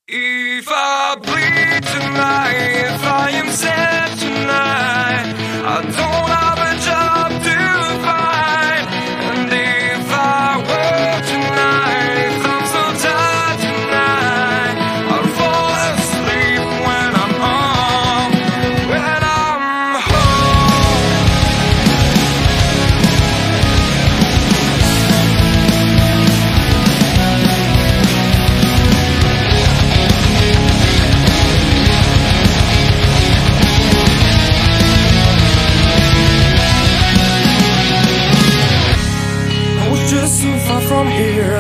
If I bleed tonight, if I am sad tonight, I don't have a job to find. And if I work tonight, if I'm so tired tonight, I'll fall asleep when I'm home, when I'm home. Just so far from here,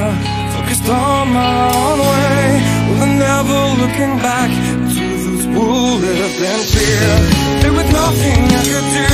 focused on my own way, with never looking back to those who lived in fear. There was nothing I could do,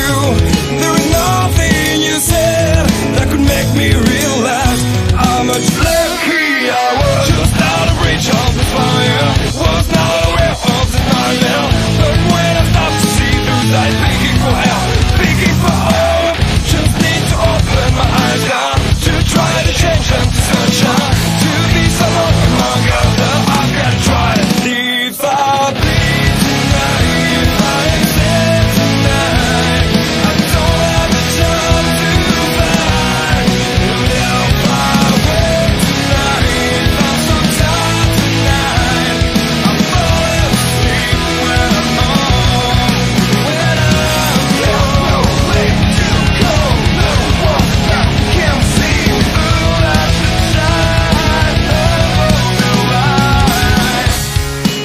there was nothing you said that could make me realize how much lucky I was. Just out of reach of the fire, was not aware of the nightmare. But when I stopped to see through light, begging for help, begging for hope, just need to open my eyes now, to try to change them to sunshine, to be someone among others. I've gotta try to leave. I'll bleed tonight, if I am dead tonight, I don't have a job to find. And if I work tonight, if I'm so tired tonight, I'm falling asleep when I'm home, when I'm gone. No way to go, no one I can see.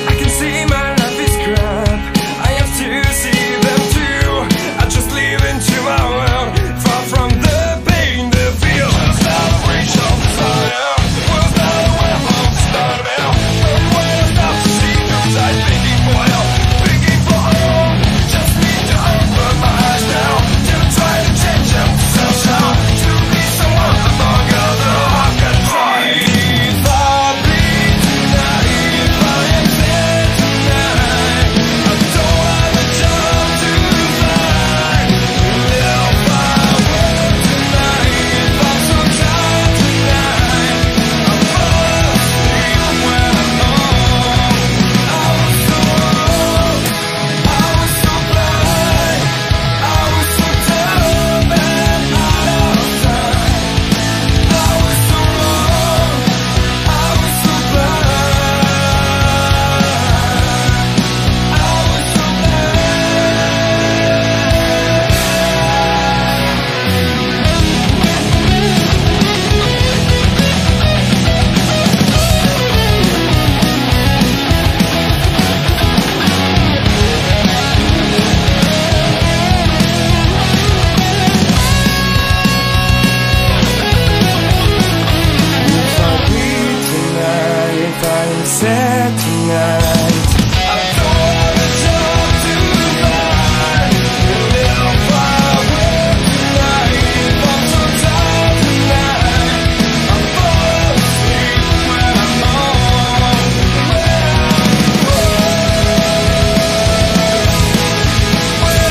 I can see my life is crap, I have to see them too. I just live into my world, far from the pain, the feel. Was out of reach of the fire, was not aware of the start of hell. But when I stop to see those eyes, begging for help, begging for hope, just need to open my eyes now, to try to change them to sunshine, to be someone among others. I've gotta try. If I bleed tonight, if I am dead tonight, I don't have a job to find. And if I work tonight, if I'm so tired tonight, I'm falling asleep when I'm home. I was so wrong, I was so blind, I was so dumb and out of time. I was so wrong, I was so blind, I was so If I bleed tonight, if I am sad tonight, I don't have a job to find. And if I work tonight, if I'm so tired tonight, I'm falling asleep when I'm home, when I'm home, when I'm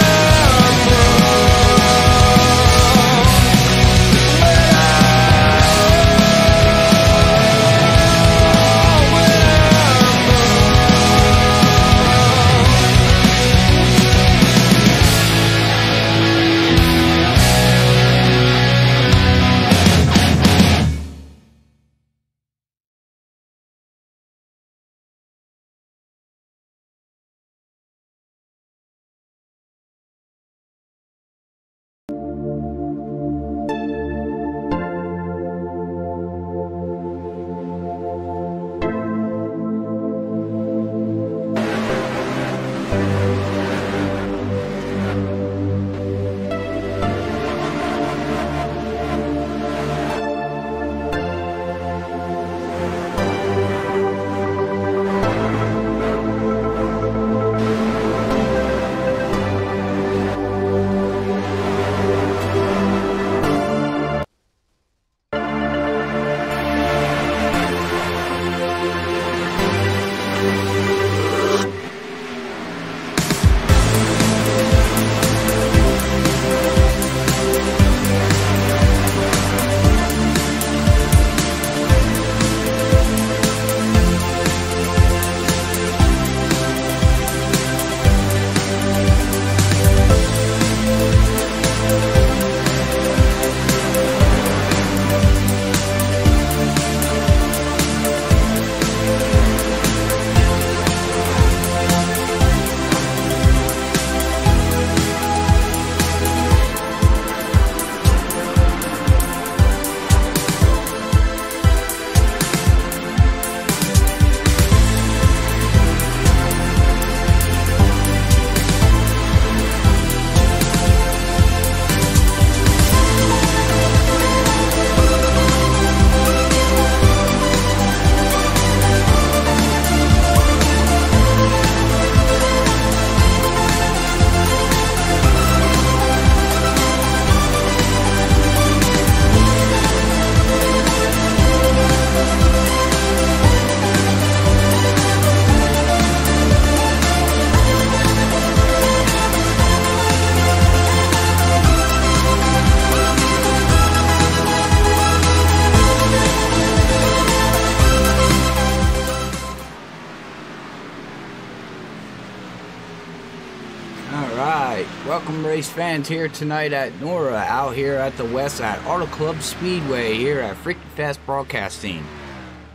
welcome race fans here tonight at NORA, out here at the west at Auto Club Speedway here at FreekyFast Broadcasting.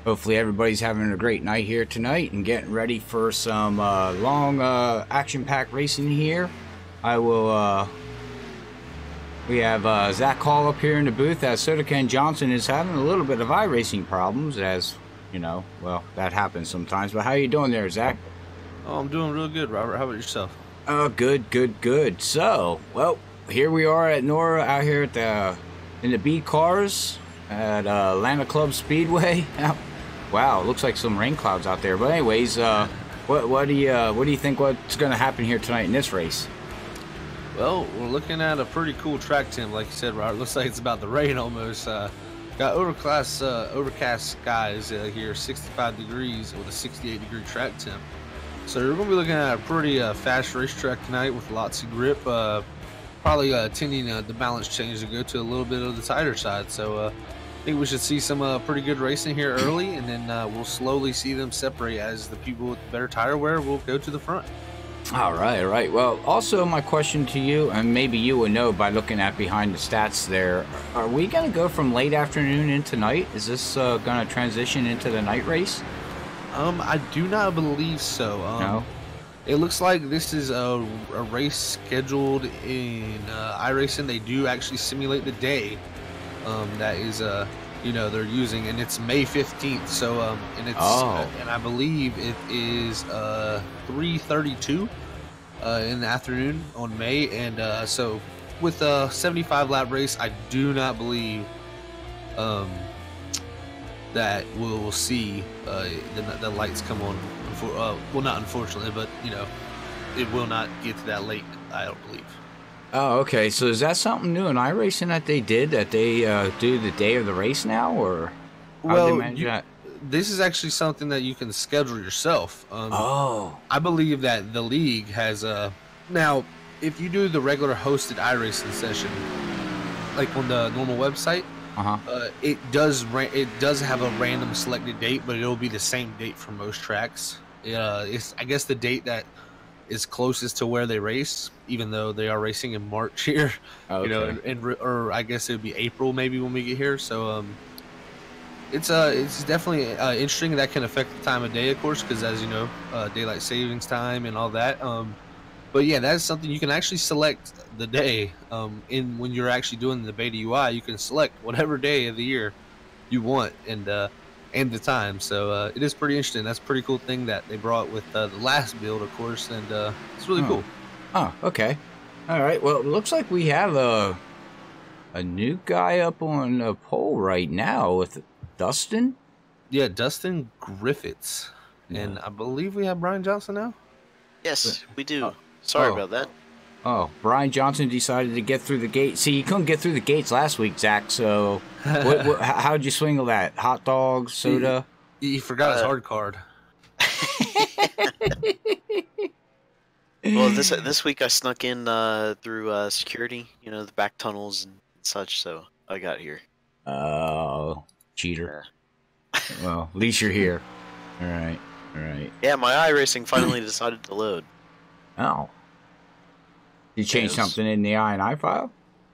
Hopefully everybody's having a great night here tonight and getting ready for some long action-packed racing here. We have Zach Hall up here in the booth, as Soda Ken Johnson is having a little bit of iRacing problems, as you know, well, that happens sometimes. But how you doing there, Zach? Oh, I'm doing real good, Robert. How about yourself? Good. So, well, here we are at NORA, out here at the in the B cars at Atlanta Club Speedway. Wow, looks like some rain clouds out there. But anyways, what do you think what's going to happen here tonight in this race? Well, we're looking at a pretty cool track, Tim. Like you said, Robert, looks like it's about to rain almost. Got overcast skies here, 65 degrees with a 68-degree track temp. So we're going to be looking at a pretty fast racetrack tonight with lots of grip. Probably tending the balance change to go to a little bit of the tighter side. So I think we should see some pretty good racing here early, and then we'll slowly see them separate as the people with better tire wear will go to the front. All right. Well, also my question to you, and maybe you would know by looking at behind the stats there, are we going to go from late afternoon into night? Is this going to transition into the night race? I do not believe so. No? It looks like this is a race scheduled in iRacing. They do actually simulate the day that is, you know, they're using, and it's May 15th. So, and it's, and I believe it is 3:32 in the afternoon on May. And so with a 75 lap race, I do not believe that we'll see the lights come on. Well, not unfortunately, but you know, it will not get to that late, I don't believe. Oh, okay. So is that something new in iRacing that they did, that they do the day of the race now, or how do they manage that? This is actually something that you can schedule yourself. I believe that the league has now, if you do the regular hosted iRacing session, like on the normal website, it does have a random selected date, but it'll be the same date for most tracks. It's, I guess, the date that is closest to where they race, even though they are racing in March here. Okay. You know, or I guess it would be April maybe when we get here. So it's definitely interesting. That can affect the time of day, of course, because as you know, daylight savings time and all that. But yeah, that's something you can actually select the day. When you're actually doing the beta UI, you can select whatever day of the year you want and the time. So it is pretty interesting. That's a pretty cool thing that they brought with the last build, of course, and it's really cool. Oh, okay. All right. Well, it looks like we have a new guy up on a pole right now with Dustin. Yeah, Dustin Graphix, and I believe we have Brian Johnson now. Yes, we do. Sorry about that. Oh, Brian Johnson decided to get through the gate. See, you couldn't get through the gates last week, Zach, so how'd you swingle that? Hot dogs, soda? He forgot his hard card. Well, this week I snuck in through security, you know, the back tunnels and such, so I got here. Oh, cheater. Well, at least you're here. All right. Yeah, my iRacing finally decided to load. Oh. You changed something in the I&I file?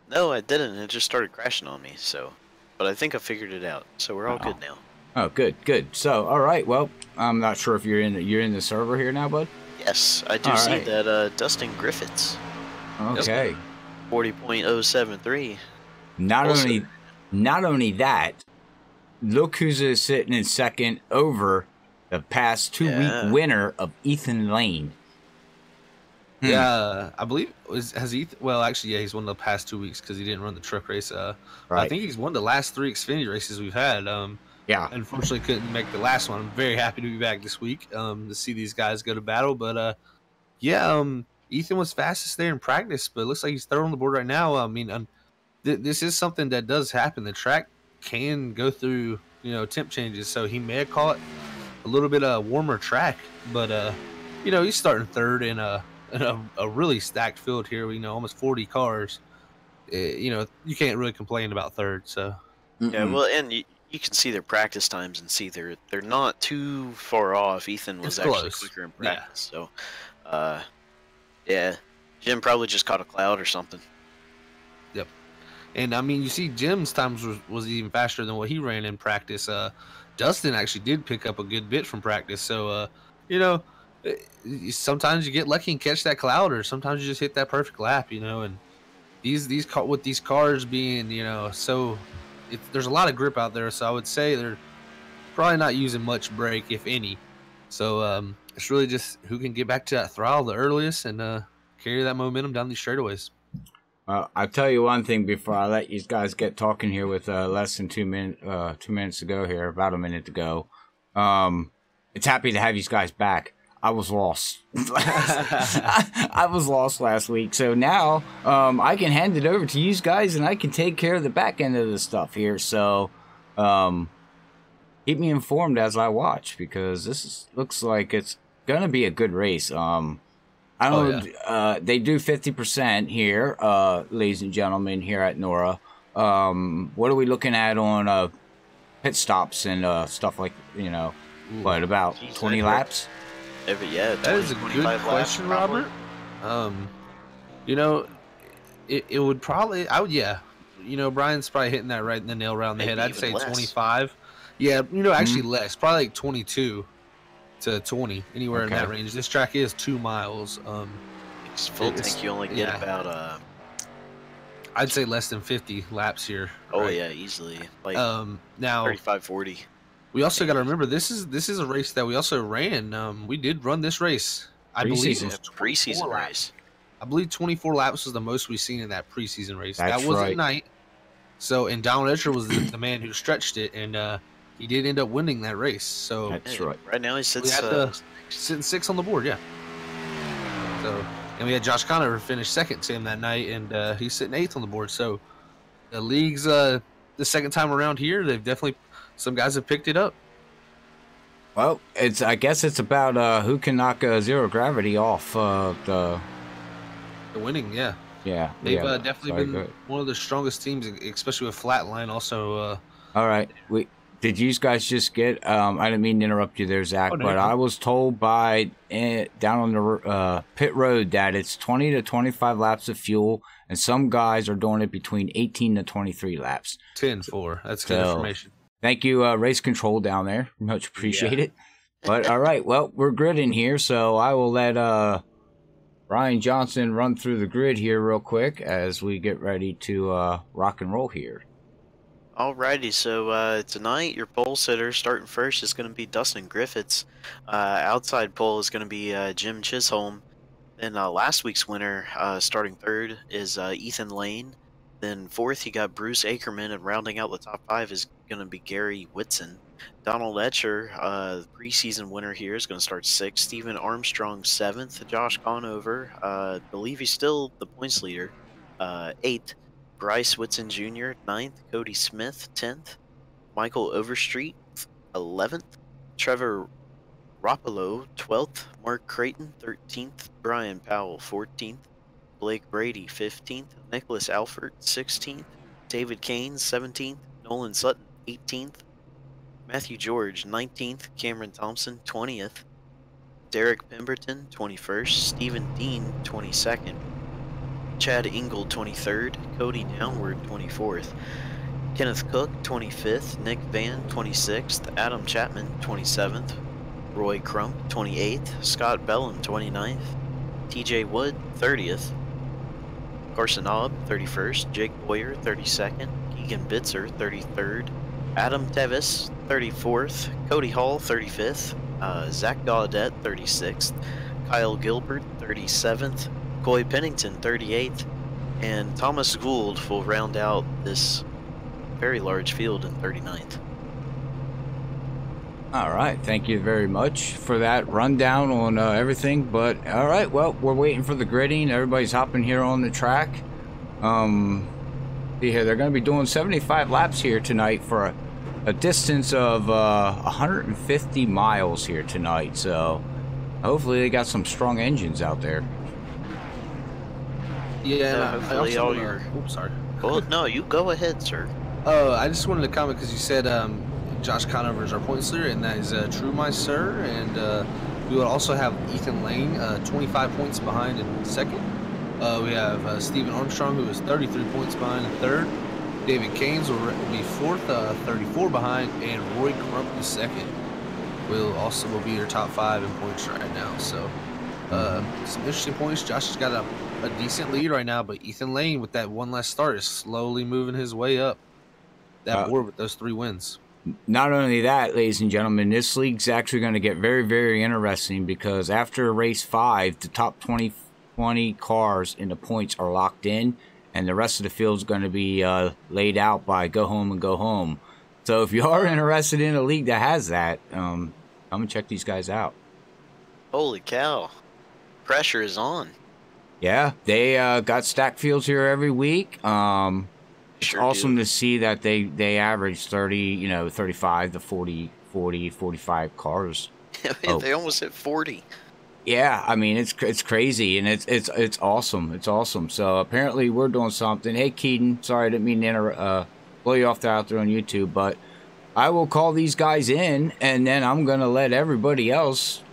No, I didn't. It just started crashing on me. So, but I think I figured it out. So we're all good now. Oh, good. So, all right. Well, I'm not sure if you're in the server here now, bud. Yes, I do see that Dustin Graphix. Okay. 40.073. Not only that, look who's sitting in second over the past 2-week winner of Ethan Lane. Yeah, I believe has Ethan. Well, actually, yeah, he's won the past 2 weeks because he didn't run the truck race. Right. I think he's won the last 3 Xfinity races we've had. Yeah. Unfortunately, couldn't make the last one. I'm very happy to be back this week to see these guys go to battle. But yeah, Ethan was fastest there in practice, but it looks like he's third on the board right now. I mean, this is something that does happen. The track can go through, you know, temp changes, so he may have caught a little bit of warmer track, but you know, he's starting third in a really stacked field here. You know, almost 40 cars. You know, you can't really complain about third. So yeah, well, and you can see their practice times and see they're not too far off. Ethan was actually quicker in practice. So yeah, Jim probably just caught a cloud or something. Yep. And I mean, you see, Jim's times was even faster than what he ran in practice. Dustin actually did pick up a good bit from practice. So, you know, sometimes you get lucky and catch that cloud, or sometimes you just hit that perfect lap, you know. And with these cars being, you know, so there's a lot of grip out there. So I would say they're probably not using much brake, if any. So it's really just who can get back to that throttle the earliest and carry that momentum down these straightaways. I'll tell you one thing before I let you guys get talking here with less than 2 minutes to go here, about a minute to go. It's happy to have you guys back. I was lost. I was lost last week, so now I can hand it over to you guys, and I can take care of the back end of the stuff here. So keep me informed as I watch, because looks like it's gonna be a good race. I don't know, they do 50% here, ladies and gentlemen, here at NORA. What are we looking at on pit stops and stuff like, you know, what, about 20 laps? Yeah, that is a good question, Robert. You know, it would probably, you know, Brian's probably hitting that right in the nail around the head. I'd say less. 25. Yeah, you know, actually less, probably like 22 to 20, anywhere in that range. This track is 2 miles. It's full tank, you only get about I'd say less than 50 laps here. Oh right? Yeah, easily. Like now 35, 40. We also got to remember this is a race that we also ran. We did run this race. I believe it was a preseason race. I believe 24 laps was the most we've seen in that preseason race. That was at night. So, and Donald Etcher was the man who stretched it, and he did end up winning that race. So that's right. Right now he sits sitting 6th on the board. Yeah. So, and we had Josh Conover finish second to him that night, and he's sitting 8th on the board. So the league's the second time around here, they've definitely, some guys have picked it up. Well, I guess it's about who can knock zero gravity off the winning. Yeah. Yeah, they've definitely been one of the strongest teams, especially with Flatline. Also, all right, did you guys just get? I didn't mean to interrupt you there, Zach, but I was told by down on the pit road that it's 20 to 25 laps of fuel, and some guys are doing it between 18 to 23 laps. 10-4. That's good information. Thank you, race control down there. Much appreciated. But all right, well, we're gridding here, so I will let Ryan Johnson run through the grid here real quick as we get ready to rock and roll here. Alrighty, so tonight your pole sitter starting first is going to be Dustin Griffiths. Outside pole is going to be Jim Chisholm. Then last week's winner starting third is Ethan Lane. Then fourth you got Bruce Ackerman, and rounding out the top 5 is going to be Gary Whitson. Donald Etcher, the preseason winner here, is going to start 6th. Stephen Armstrong 7th. Josh Conover, I believe he's still the points leader, 8th. Bryce Whitson Jr. 9th. Cody Smith 10th. Michael Overstreet 11th. Trevor Rapolo 12th. Mark Creighton 13th. Brian Powell 14th. Blake Brady 15th. Nicholas Alford 16th. David Kane 17th. Nolan Sutton 18th. Matthew George 19th. Cameron Thompson 20th. Derek Pemberton 21st. Stephen Dean 22nd. Chad Ingle 23rd. Cody Downward 24th. Kenneth Cook 25th. Nick Van 26th. Adam Chapman 27th. Roy Crump 28th. Scott Bellum 29th. TJ Wood 30th. Carson Obb 31st. Jake Boyer 32nd. Keegan Bitzer 33rd. Adam Tevis 34th. Cody Hall 35th. Zach Gaudet 36th. Kyle Gilbert 37th. Coy Pennington 38th. And Thomas Gould will round out this very large field in 39th. All right, thank you very much for that rundown on everything. But all right, well, we're waiting for the gridding. Everybody's hopping here on the track. See here, they're going to be doing 75 laps here tonight for a distance of 150 miles here tonight. So hopefully they got some strong engines out there. Yeah, hopefully all your. Oops, sorry. Well, no, you go ahead, sir. I just wanted to comment because you said Josh Conover is our points leader, and that is true, my sir. And we would also have Ethan Lane, 25 points behind in second. We have Stephen Armstrong, who is 33 points behind in third. David Keynes will be fourth, 34 behind, and Roy Crump is second. Will be your top 5 in points right now. So some interesting points. Josh has got a decent lead right now, but Ethan Lane with that one last start is slowly moving his way up that board with those 3 wins. Not only that, ladies and gentlemen, this league's actually going to get very, very interesting because after race 5, the top 20 cars in the points are locked in, and the rest of the field is going to be laid out by go home and go home. So if you are interested in a league that has that, come and check these guys out. Holy cow. Pressure is on. Yeah, they got stacked fields here every week. It's awesome to see that they average 35 to 40, 45 cars. They almost hit 40. Yeah, I mean it's crazy, and it's awesome. It's awesome. So apparently we're doing something. Hey Keaton, sorry I didn't mean to blow you off out there on YouTube, but I will call these guys in, and then I'm gonna let everybody else,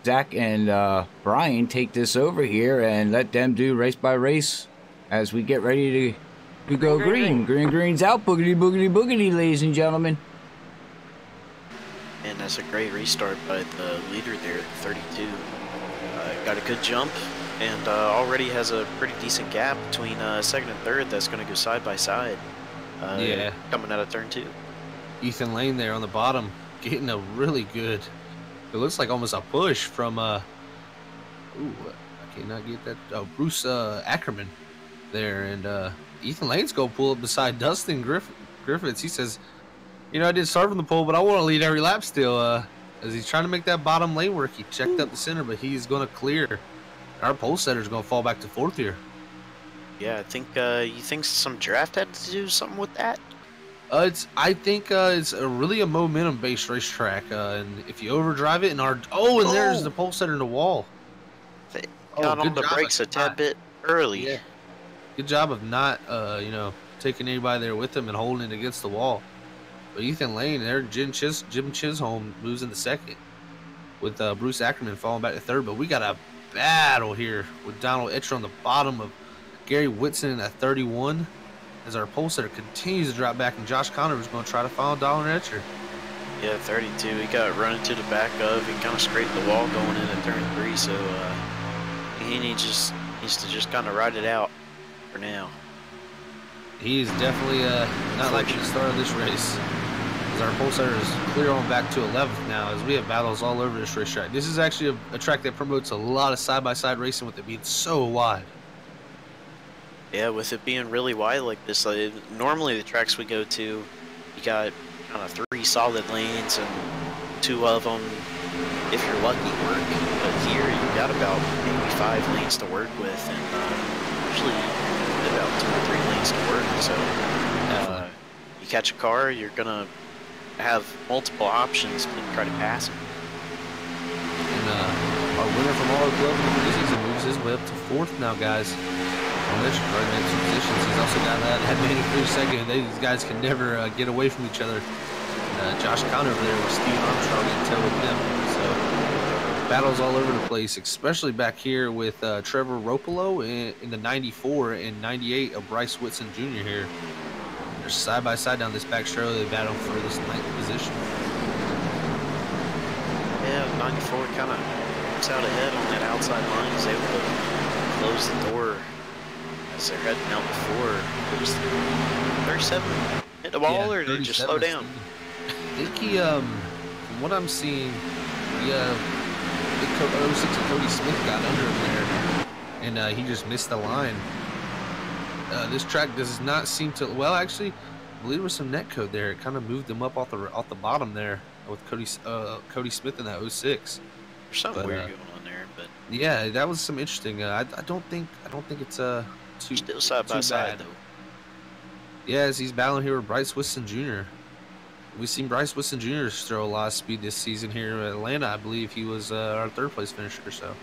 Zach and Brian, take this over here and let them do race by race as we get ready to go green. Green's out, boogity, boogity, boogity, ladies and gentlemen. And that's a great restart by the leader there at 32. Got a good jump, and already has a pretty decent gap between second and third that's going to go side by side. Coming out of turn 2. Ethan Lane there on the bottom, getting a really good, it looks like almost a push from, I cannot get that, Bruce Ackerman there, and Ethan Lane's going to pull up beside Dustin Griffiths. He says, I did start from the pole, but I want to lead every lap still. As he's trying to make that bottom lane work, he checked up the center, but he's going to clear. Our pole setter's going to fall back to 4th here. Yeah, I think you think some draft had to do something with that. I think it's really a momentum-based racetrack, and if you overdrive it, there's the pole setter in the wall. They got on the brakes a tad bit early. Yeah. Good job of not, taking anybody there with him and holding it against the wall. But Ethan Lane there, Jim Chisholm moves into second, with Bruce Ackerman falling back to third. But we got a battle here with Donald Etcher on the bottom of Gary Whitson at 31, as our pole setter continues to drop back, and Josh Connor is going to try to follow Donald Etcher. Yeah, 32. He got running to the back of. He kind of scraped the wall going into turn 3, so he needs to just kind of ride it out for now. He's definitely not liking the start of this race, as our pole setter is clear on back to 11th now, as we have battles all over this racetrack. This is actually a track that promotes a lot of side-by-side racing, with it being so wide. Yeah, with it being really wide like this, normally the tracks we go to, you got kind of 3 solid lanes, and 2 of them, if you're lucky, work. But here you got about maybe 5 lanes to work with, and usually about 2 or 3 lanes to work. So you catch a car, you're gonna have multiple options to try to pass him. And our winner from all our club in the preseason moves his way up to 4th now, guys. Right in 2 positions. He's also got that Manny Cruz second. These guys can never get away from each other. Josh Connor over there with Steve Armstrong in tow with them. So battles all over the place, especially back here with Trevor Ropolo in the 94 and 98 of Bryce Whitson Jr. here. They're side by side down this back straight. They battle for this 9th position. Yeah, 94 kind of comes out ahead on that outside line. He's able to close the door as they're heading out before. It was 37 hit the ball, or did he just slow down? I think he, from what I'm seeing, big 06 and Cody Smith got under him there, and he just missed the line. This track does not seem to, well, actually, I believe there was some net code there. It kind of moved them up off the bottom there with Cody Smith in that 06. There's something weird going on there, but yeah, that was some interesting. I don't think it's too still side by side though. Yeah, as he's battling here with Bryce Whitson Jr. We've seen Bryce Whitson Jr. throw a lot of speed this season here in Atlanta. I believe he was our 3rd place finisher. So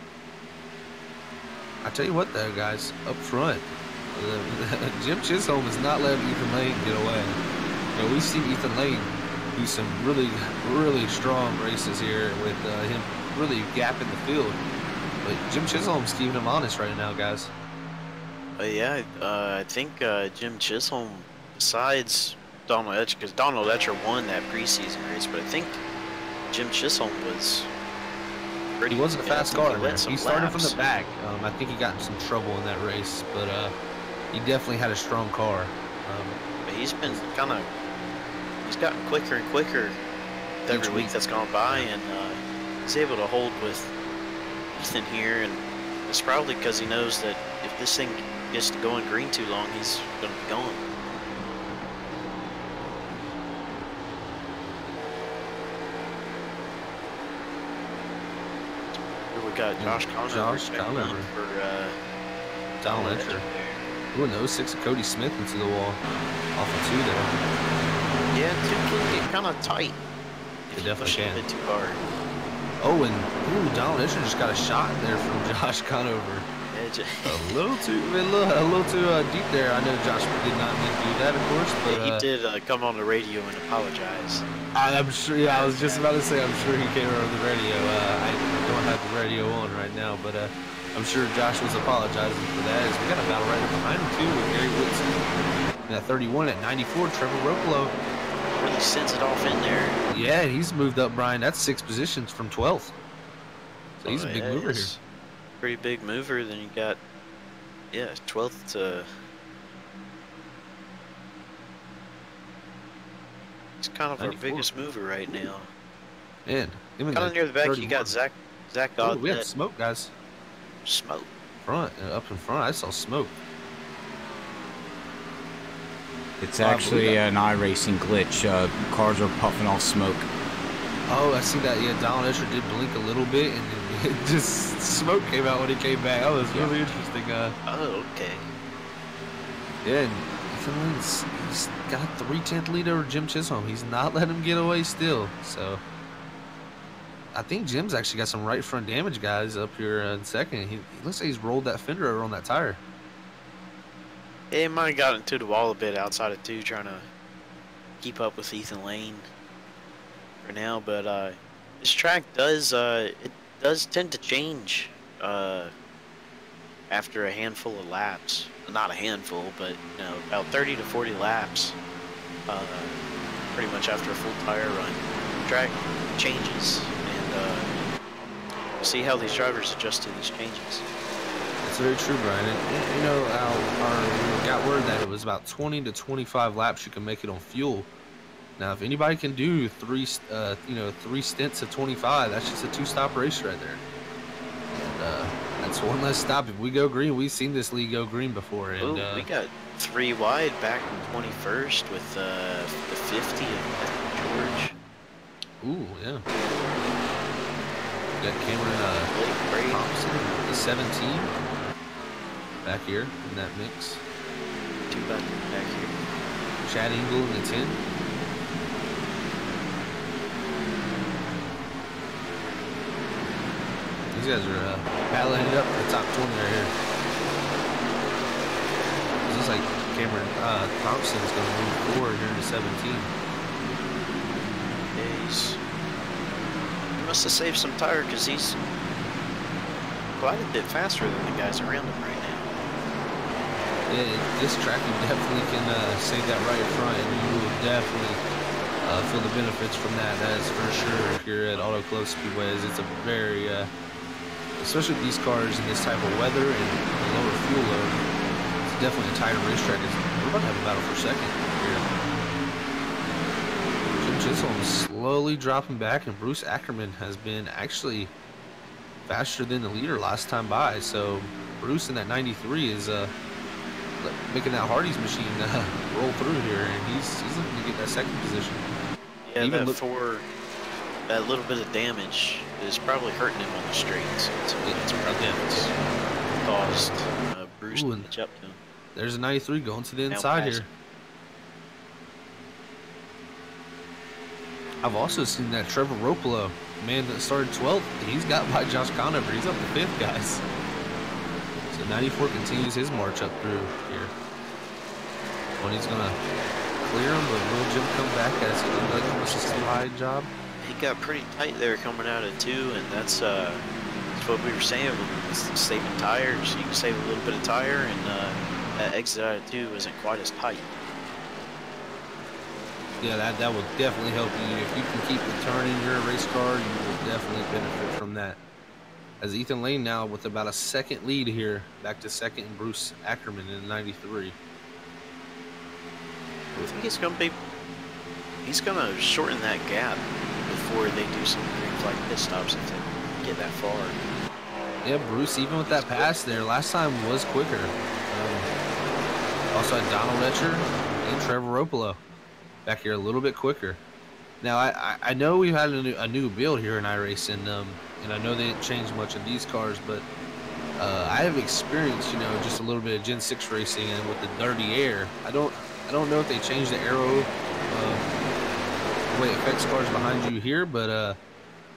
I tell you what, though, guys, up front, Jim Chisholm is not letting Ethan Lane get away. We've seen Ethan Lane do some really, really strong races here with him really gapping the field. But Jim Chisholm's keeping him honest right now, guys. Yeah, I think Jim Chisholm, besides Donald Etcher, because Donald Etcher won that preseason race, but I think Jim Chisholm was pretty. He wasn't a fast car. He started from the laps. back. I think he got in some trouble in that race, but he definitely had a strong car. But he's been he's gotten quicker and quicker with every week that's gone by, and he's able to hold with Ethan here, and it's probably because he knows that if this thing gets to going green too long, he's going to be going. Here we got Josh Conover for Donald Etcher. Ooh, and 06 of Cody Smith into the wall. Off of 2 there. Yeah, 2 can get kind of tight. It definitely can. A bit too hard. Oh, and ooh, Donald Etcher just got a shot there from Josh Conover. A little too deep there. I know Josh did not mean to do that, of course, but yeah, he did come on the radio and apologize. I'm sure. Yeah, I was just about to say. I'm sure he came over the radio. I don't have the radio on right now, but I'm sure Josh was apologizing for that. As we got a battle right behind him too with Gary Whitson. And at 31, at 94, Trevor Ropolo really sends it off in there. Yeah, he's moved up, Brian. That's 6 positions from 12th. So he's a big mover here. Pretty big mover. Then you got, yeah, 12th to. He's kind of 94. Our biggest mover right now. Man, kind of near the back, 31. You got Zach Oh, we had smoke, guys. Smoke. Up in front, I saw smoke. It's actually an iRacing glitch. Cars are puffing off smoke. Oh, I see that. Yeah, Donald Etcher did blink a little bit, and then it just smoke came out when he came back. That was really interesting. Oh, okay. Yeah, and he's got a 3/10 lead over Jim Chisholm. He's not letting him get away still. So I think Jim's actually got some right front damage, guys, up here in second. He looks like he's rolled that fender over on that tire. Yeah, he might have got into the wall a bit outside of 2, trying to keep up with Ethan Lane for now. But this track does tend to change after a handful of laps. Not a handful, but you know, about 30 to 40 laps. Pretty much after a full tire run, the track changes, and we'll see how these drivers adjust to these changes. That's very true, Brian. And you know, we got word that it was about 20 to 25 laps you can make it on fuel. Now, if anybody can do 3 stints of 25, that's just a 2-stop race right there. And that's one less stop. If we go green, we've seen this league go green before. And ooh, we got 3 wide back in 21st with the 50 of George. Ooh, yeah. We got Cameron Thompson, the 17, back here in that mix. 2 back here. Chad Engel in the 10. These guys are battling it up for the top 20 right here. It looks like Cameron Thompson is going to move forward here into 17. Yeah, he must have saved some tire because he's quite a bit faster than the guys around him right now. Yeah, this track you definitely can save that right front, and you will definitely feel the benefits from that. That is for sure. If you're at Auto Club Speedways, it's a very especially with these cars in this type of weather and lower fuel load, it's definitely a tighter racetrack. We're about to have a battle for second here. Jim Chisholm is slowly dropping back, and Bruce Ackerman has been actually faster than the leader last time by. So Bruce in that 93 is making that Hardy's machine roll through here, and he's looking to get that second position. Yeah, that little bit of damage is probably hurting him on the straights. It's probably caused Bruce to catch up to him. There's a 93 going to the inside here. I've also seen that Trevor Ropolo, man that started 12th, he's got by Josh Conover. He's up to 5th, guys. So 94 continues his march up through here. When he's going to clear him, but will Jim come back as he did like almost a slide job? He got pretty tight there coming out of 2, and that's what we were saying. It's saving tires. You can save a little bit of tire, and that exit out of 2 isn't quite as tight. Yeah, that will definitely help you. If you can keep the turn in your race car, you will definitely benefit from that. As Ethan Lane now with about a second lead here, back to second, and Bruce Ackerman in 93. I think he's gonna shorten that gap before they do some green flag pit stops if they get that far. Yeah, Bruce, even with that pass there, last time was quicker. Also had Donald Etcher and Trevor Ropolo back here a little bit quicker. Now, I know we've had a new build here in iRacing, and I know they didn't change much of these cars, but I have experienced, you know, just a little bit of Gen 6 racing, and with the dirty air, I don't know if they changed the aero the way it affects cars behind you here, but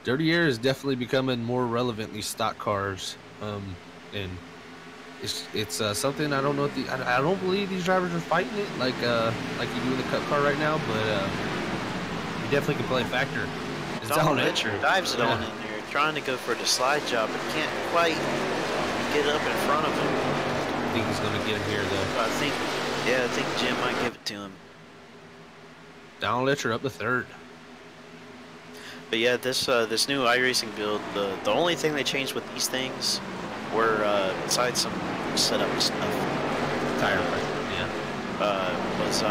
dirty air is definitely becoming more relevant in these stock cars, and it's something I don't know. I don't believe these drivers are fighting it like you do in the Cup car right now, but you definitely can play a factor. Donald Etcher dives it on in there, trying to go for the slide job, but can't quite get up in front of him. I think he's going to get him here, though. I think Jim might give it to him. Donald Etcher up to third. But yeah, this new iRacing build, the only thing they changed with these things were besides some setup stuff. Tire pressure, yeah. Was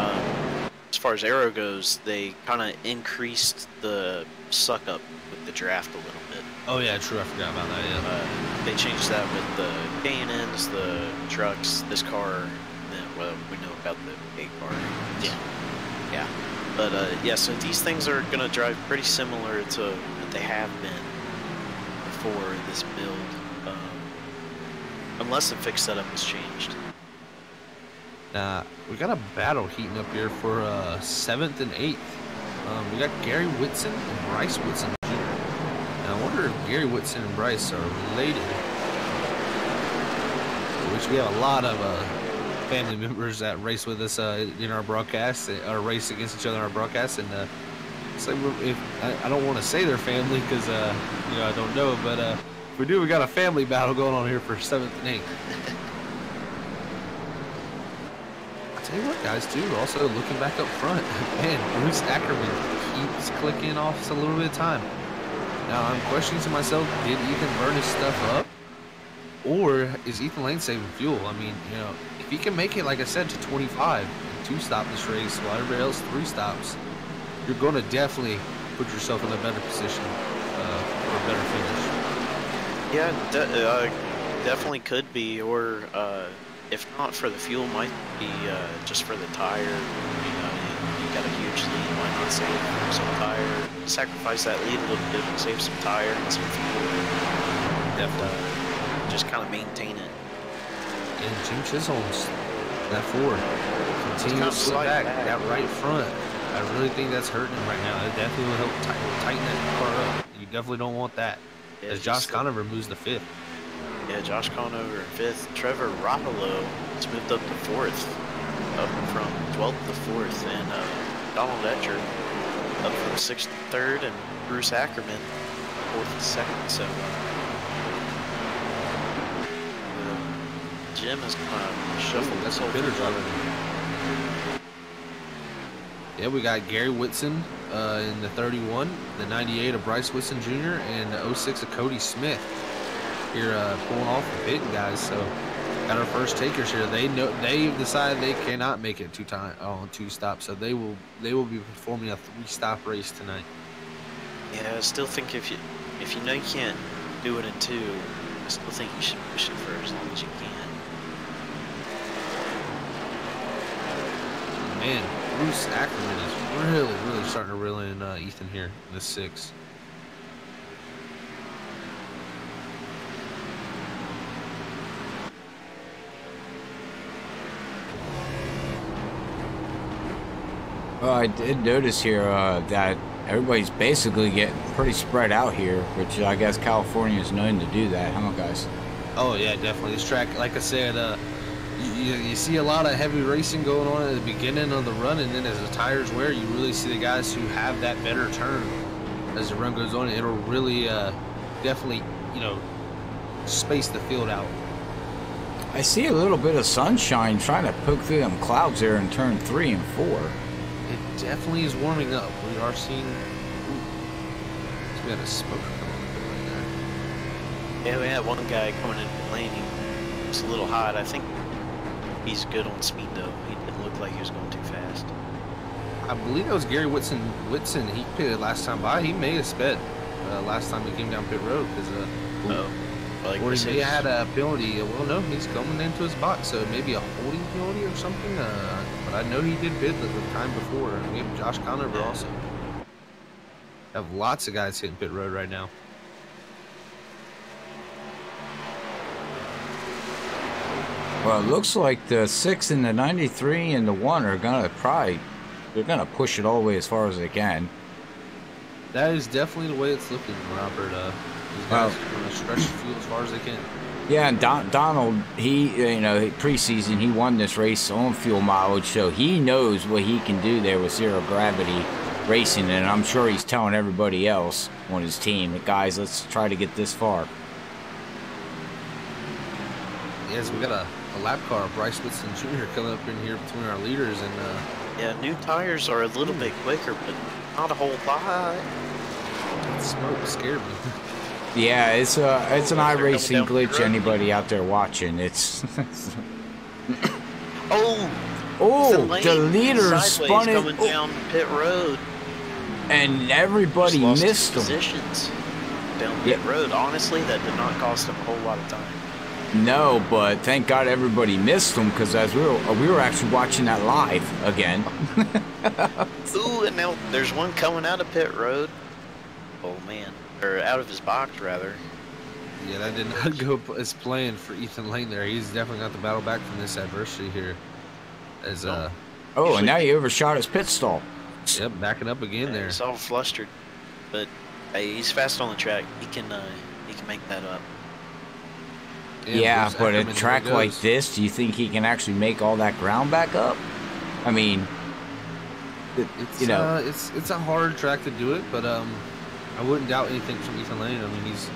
as far as aero goes, they kind of increased the suck up with the draft a little bit. Oh yeah, true. I forgot about that. Yeah. They changed that with the K&Ns, the trucks, this car, and then well, we know about the A car. Yeah. But yeah, so these things are gonna drive pretty similar to what they have been before this build, unless the fixed setup has changed. Now we got a battle heating up here for 7th and 8th. We got Gary Whitson and Bryce Whitson Jr. Now I wonder if Gary Whitson and Bryce are related, which we have a lot of family members that race with us in our broadcast, or race against each other in our broadcast, and so I don't want to say they're family because you know, I don't know, but if we do, we got a family battle going on here for 7th and 8th. Tell you what, guys, too, also looking back up front, man, Bruce Ackerman keeps clicking off a little bit of time. Now, I'm questioning to myself, did Ethan burn his stuff up? Or is Ethan Lane saving fuel? I mean, you know, if he can make it, like I said, to 25 and 2-stop this race while everybody else 3 stops, you're going to definitely put yourself in a better position for a better finish. Yeah, definitely could be, or if not for the fuel, might be just for the tire. You know, you got a huge lead, why not save some tire? Sacrifice that lead a little bit and save some tire and some fuel. Definitely. Just kind of maintain it. And Jim Chisholm's that forward. Continues to slip back out right front. I really think that's hurting him right now. It definitely will help tighten that car up. You definitely don't want that. Yeah, as Josh Conover moves to 5th. Yeah, Josh Conover in 5th. Trevor Ropolo has moved up to 4th. Up from 12th to 4th. And Donald Etcher up from 6th to 3rd. And Bruce Ackerman 4th to 2nd. So Jim is kind of shuffled. That's a bitter driver. Yeah, we got Gary Whitson in the 31, the 98 of Bryce Whitson Jr., and the 06 of Cody Smith here pulling off the pit, guys. So got our first takers here. They've decided they cannot make it 2 stops, so they will be performing a 3-stop race tonight. Yeah, I still think if you know you can't do it in 2, I still think you should push it for as long as you can. Man, Bruce Ackerman is really starting to reel in Ethan here in the 6. Well, I did notice here that everybody's basically getting pretty spread out here, which I guess California is known to do that, huh, guys? Oh, yeah, definitely. This track, like I said, you see a lot of heavy racing going on at the beginning of the run, and then as the tires wear, you really see the guys who have that better turn as the run goes on. It'll really definitely, you know, space the field out. I see a little bit of sunshine trying to poke through them clouds there in turn 3 and 4. It definitely is warming up. We are seeing. We got a smoke coming right there. Yeah, we had one guy coming in the lane. He was a little hot. I think he's good on speed though. He didn't look like he was going too fast. I believe that was Gary Whitson. He pitted last time by. He may have sped last time he came down pit road because or he may have had a penalty. Well, no, he's coming into his box, so maybe a holding penalty or something. But I know he did bid the time before. We have Josh Conover also. Have lots of guys hitting pit road right now. Well, it looks like the 6 and the 93 and the 1 are gonna they're gonna push it all the way as far as they can. That is definitely the way it's looking, Robert. These guys are gonna stretch the field as far as they can. Yeah, and Donald, he, preseason, he won this race on fuel mileage, so he knows what he can do there with zero gravity racing, and I'm sure he's telling everybody else on his team that, guys, let's try to get this far. Yes, we got a lap car, Bryce Whitson Jr. coming up in here between our leaders, and yeah, new tires are a little bit quicker, but not a whole lot. That smoke scared me. Yeah, it's an iRacing glitch. Anybody out there watching? It's. The leader spun it coming down pit road, and everybody missed him. Positions down pit road. Honestly, that did not cost him a whole lot of time. No, but thank God everybody missed him, because as we were actually watching that live again. Ooh, and now there's one coming out of pit road. Oh man, or out of his box rather. Yeah, that did not go as planned for Ethan Lane there. He's definitely got the battle back from this adversity here. As and now he overshot his pit stall. Yep, backing up again there. He's all flustered, but hey, he's fast on the track. He can make that up. Yeah, but a track like this, do you think he can actually make all that ground back up? I mean, it's a hard track to do it, but I wouldn't doubt anything from Ethan Lane. I mean, he's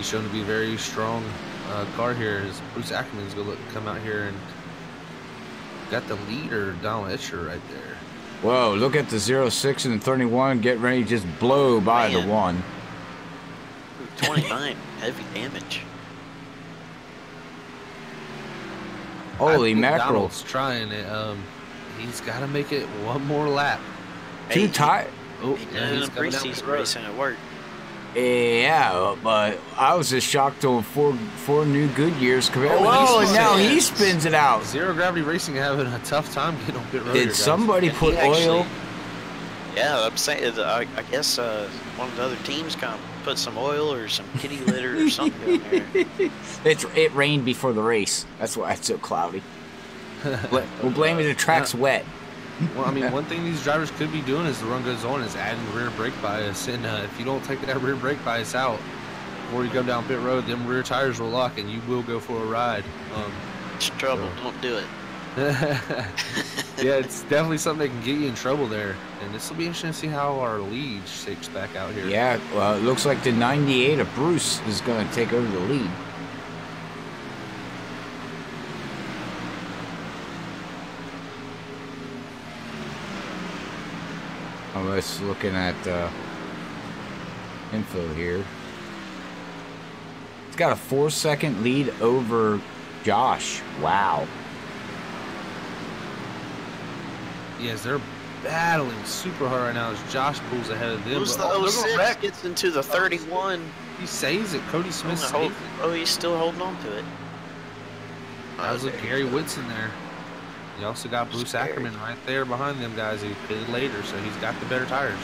shown to be a very strong car here. As Bruce Ackerman's gonna come out here and got the leader, Donald Etcher, right there. Whoa! Look at the 06 and the 31. Get ready to just blow by the 1. 29, heavy damage. Holy mackerel! Donald's trying it. He's got to make it one more lap. Too tight. Oh, he's coming down the racing at work. Yeah, but I was just shocked on four new Goodyears. Oh, and now he spins it out. Zero Gravity Racing having a tough time getting on pit road. Did somebody put oil? Yeah, I'm saying. I guess one of the other teams kind of put some oil or some kitty litter or something down there. It rained before the race. That's why it's so cloudy. We'll blame it. The track's wet. Well, I mean, one thing these drivers could be doing as the run goes on is adding rear brake bias. And if you don't take that rear brake bias out before you go down pit road, them rear tires will lock and you will go for a ride. It's trouble. Don't do it. Yeah, it's definitely something that can get you in trouble there. And this will be interesting to see how our lead shakes back out here. Yeah, well, it looks like the 98 of Bruce is going to take over the lead. I was looking at info here. It's got a 4-second lead over Josh. Wow. Yes, they're battling super hard right now as Josh pulls ahead of them. Who's the 06 gets into the 31? He saves it. Cody Smith saves it. Oh, he's still holding on to it. That was Gary Whitson there. You also got Bruce Ackerman right there behind them guys who pitted later, so he's got the better tires.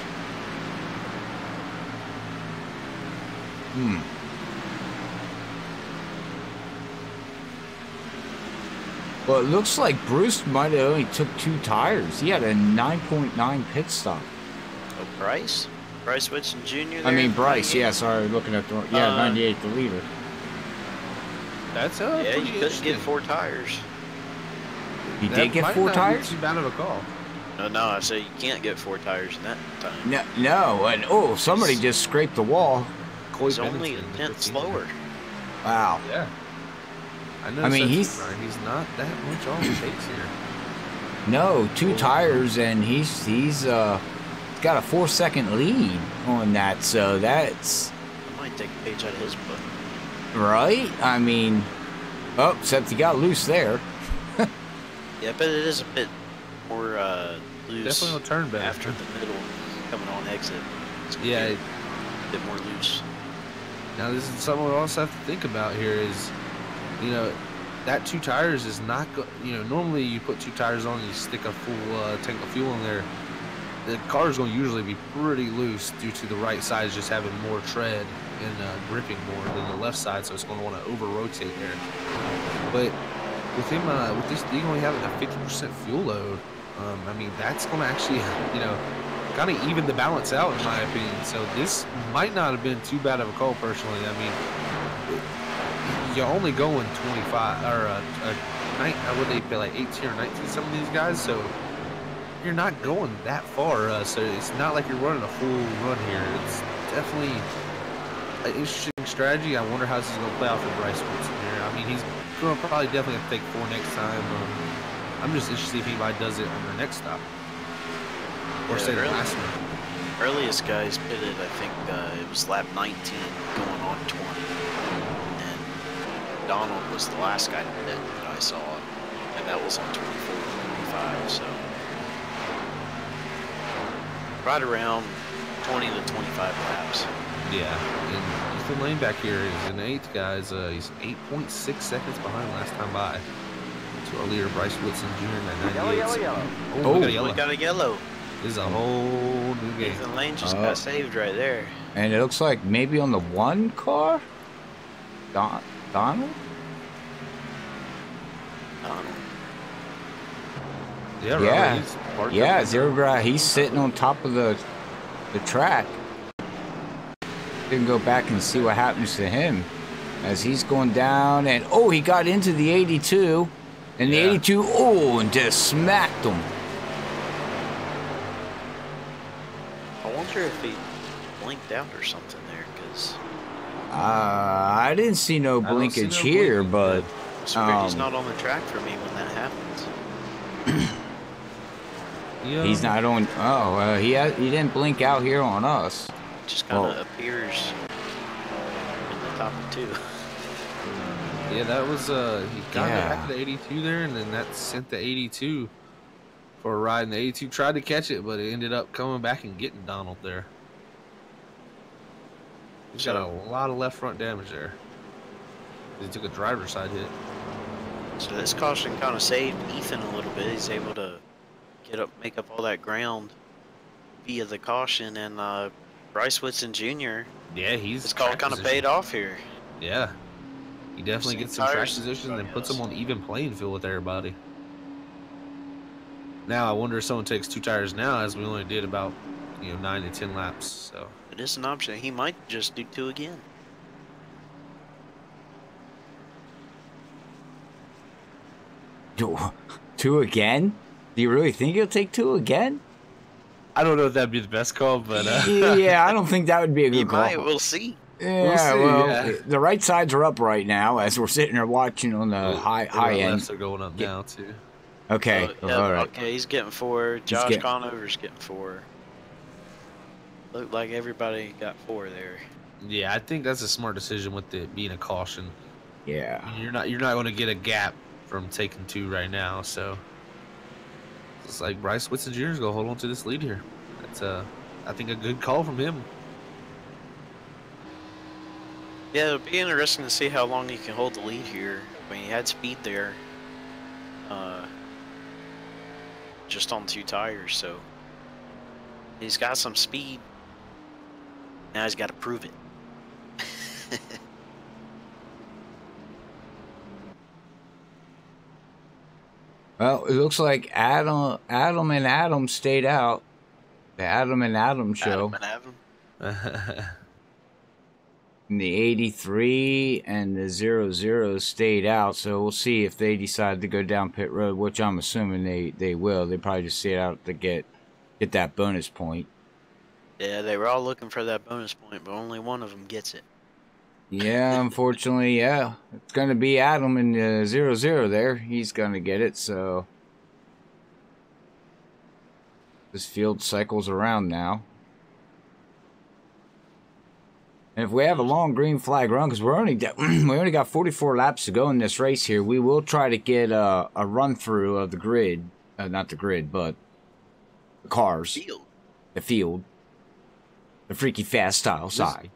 Well, it looks like Bruce might have only took 2 tires. He had a 9.9 pit stop. Oh, Bryce? Bryce Whitson Jr. there? I mean, Bryce, yeah, sorry, looking at the... Yeah, 98, the leader. That's yeah, you couldn't get 4 tires. He did get 4 tires? Too bad of a call. No, I say you can't get 4 tires in that time. No, and somebody just scraped the wall. It's only a tenth slower. Wow. Yeah. I mean, he's not that much off the pace here. No, 2 tires, and he's got a 4-second lead on that. So that's. I might take a page out of his book. Right? I mean, oh, except he got loose there. Yeah, but it is a bit more loose. Definitely a turn better after the middle coming on exit. Yeah, a bit more loose. Now this is something we also have to think about here is, you know, that 2 tires is not normally you put 2 tires on and you stick a full tank of fuel in there. The car is going to usually be pretty loose due to the right side just having more tread and gripping more than the left side, so it's going to want to over rotate there. But with him, with this thing only having a 50% fuel load, I mean that's going to actually, kind of even the balance out in my opinion. So this might not have been too bad of a call personally. I mean, you're only going 25 or what they feel like 18 or 19 some of these guys, so you're not going that far. So it's not like you're running a full run here. It's definitely an interesting strategy. I wonder how this is going to play out for Bryce Wilson here. I mean, he's going to probably definitely have to take 4 next time. I'm just interested if anybody does it on their next stop. Or say their last one. Earliest guys pitted, I think it was lap 19 going on 20. And Donald was the last guy to pit that I saw. And that was on 24, 25, so. Right around 20 to 25 laps. Yeah, and Ethan Lane back here is in 8th, guys. He's 8.6 seconds behind last time by. To our leader, Bryce Woodson Jr. in that 98. Yellow. Oh, we got a yellow. This is a whole new game. Ethan Lane just got saved right there. And it looks like maybe on the 1 car? Donald? Donald. Yeah, yeah, Zero Graph, he's sitting on top of the track. You can go back and see what happens to him as he's going down, and oh, he got into the 82, and the 82, oh, and just smacked him. I wonder if he blinked out or something there, because I didn't see no blinkage here, but it's weird he's not on the track for me when that happens. He's not on. Oh, he didn't blink out here on us. Just kind of appears in the top of 2. Yeah, that was he got back to the 82 there, and then that sent the 82 for a ride. And the 82 tried to catch it, but it ended up coming back and getting Donald there. He's got a lot of left front damage there. He took a driver's side hit. So this caution kind of saved Ethan a little bit. He's able to make up all that ground via the caution, and Bryce Woodson Jr. Yeah, his call kind of paid off here. Yeah, he definitely gets some track position and puts him on even playing field with everybody. Now I wonder if someone takes 2 tires now, as we only did about 9 to 10 laps. So it is an option. He might just do 2 again. Two again? Do you really think he'll take 2 again? I don't know if that'd be the best call, but yeah, I don't think that would be a good call. We'll see. Yeah, the right sides are up right now as we're sitting there watching on the high end. Lefts are going up now too. Okay, all right. Okay, he's getting 4. Josh Conover's getting 4. Looked like everybody got 4 there. Yeah, I think that's a smart decision with it being a caution. Yeah, you're not going to get a gap from taking 2 right now, so. It's like Bryce Woodson Jr. is going to hold on to this lead here. That's, I think, a good call from him. Yeah, it'll be interesting to see how long he can hold the lead here. I mean, he had speed there, just on 2 tires, so he's got some speed. Now he's got to prove it. Well, it looks like Adam and Adam stayed out. The Adam and Adam show. Adam and Adam. And the 83 and the 00 stayed out, so we'll see if they decide to go down pit road, which I'm assuming they will. They probably just stayed out to get that bonus point. Yeah, they were all looking for that bonus point, but only one of them gets it. Yeah, unfortunately, yeah. It's going to be Adam in 0-0 there. He's going to get it, so... This field cycles around now. And if we have a long green flag run, because we only got 44 laps to go in this race here, we will try to get a run through of the grid. Not the grid, but the cars. The field. The FreekyFast style side.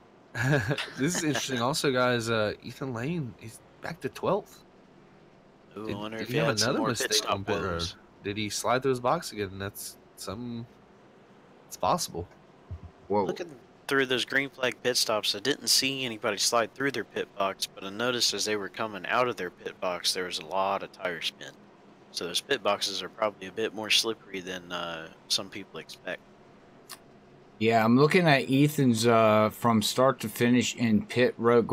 This is interesting also, guys. Ethan Lane, he's back to 12th. Ooh, I wonder Did if he he have had some another more pit mistake stop on pit road? woes. Did he slide through his box again? That's something. It's possible. Whoa. Looking through those green flag pit stops, I didn't see anybody slide through their pit box, but I noticed as they were coming out of their pit box, there was a lot of tire spin. So those pit boxes are probably a bit more slippery than some people expect. Yeah, I'm looking at Ethan's from start to finish in pit road,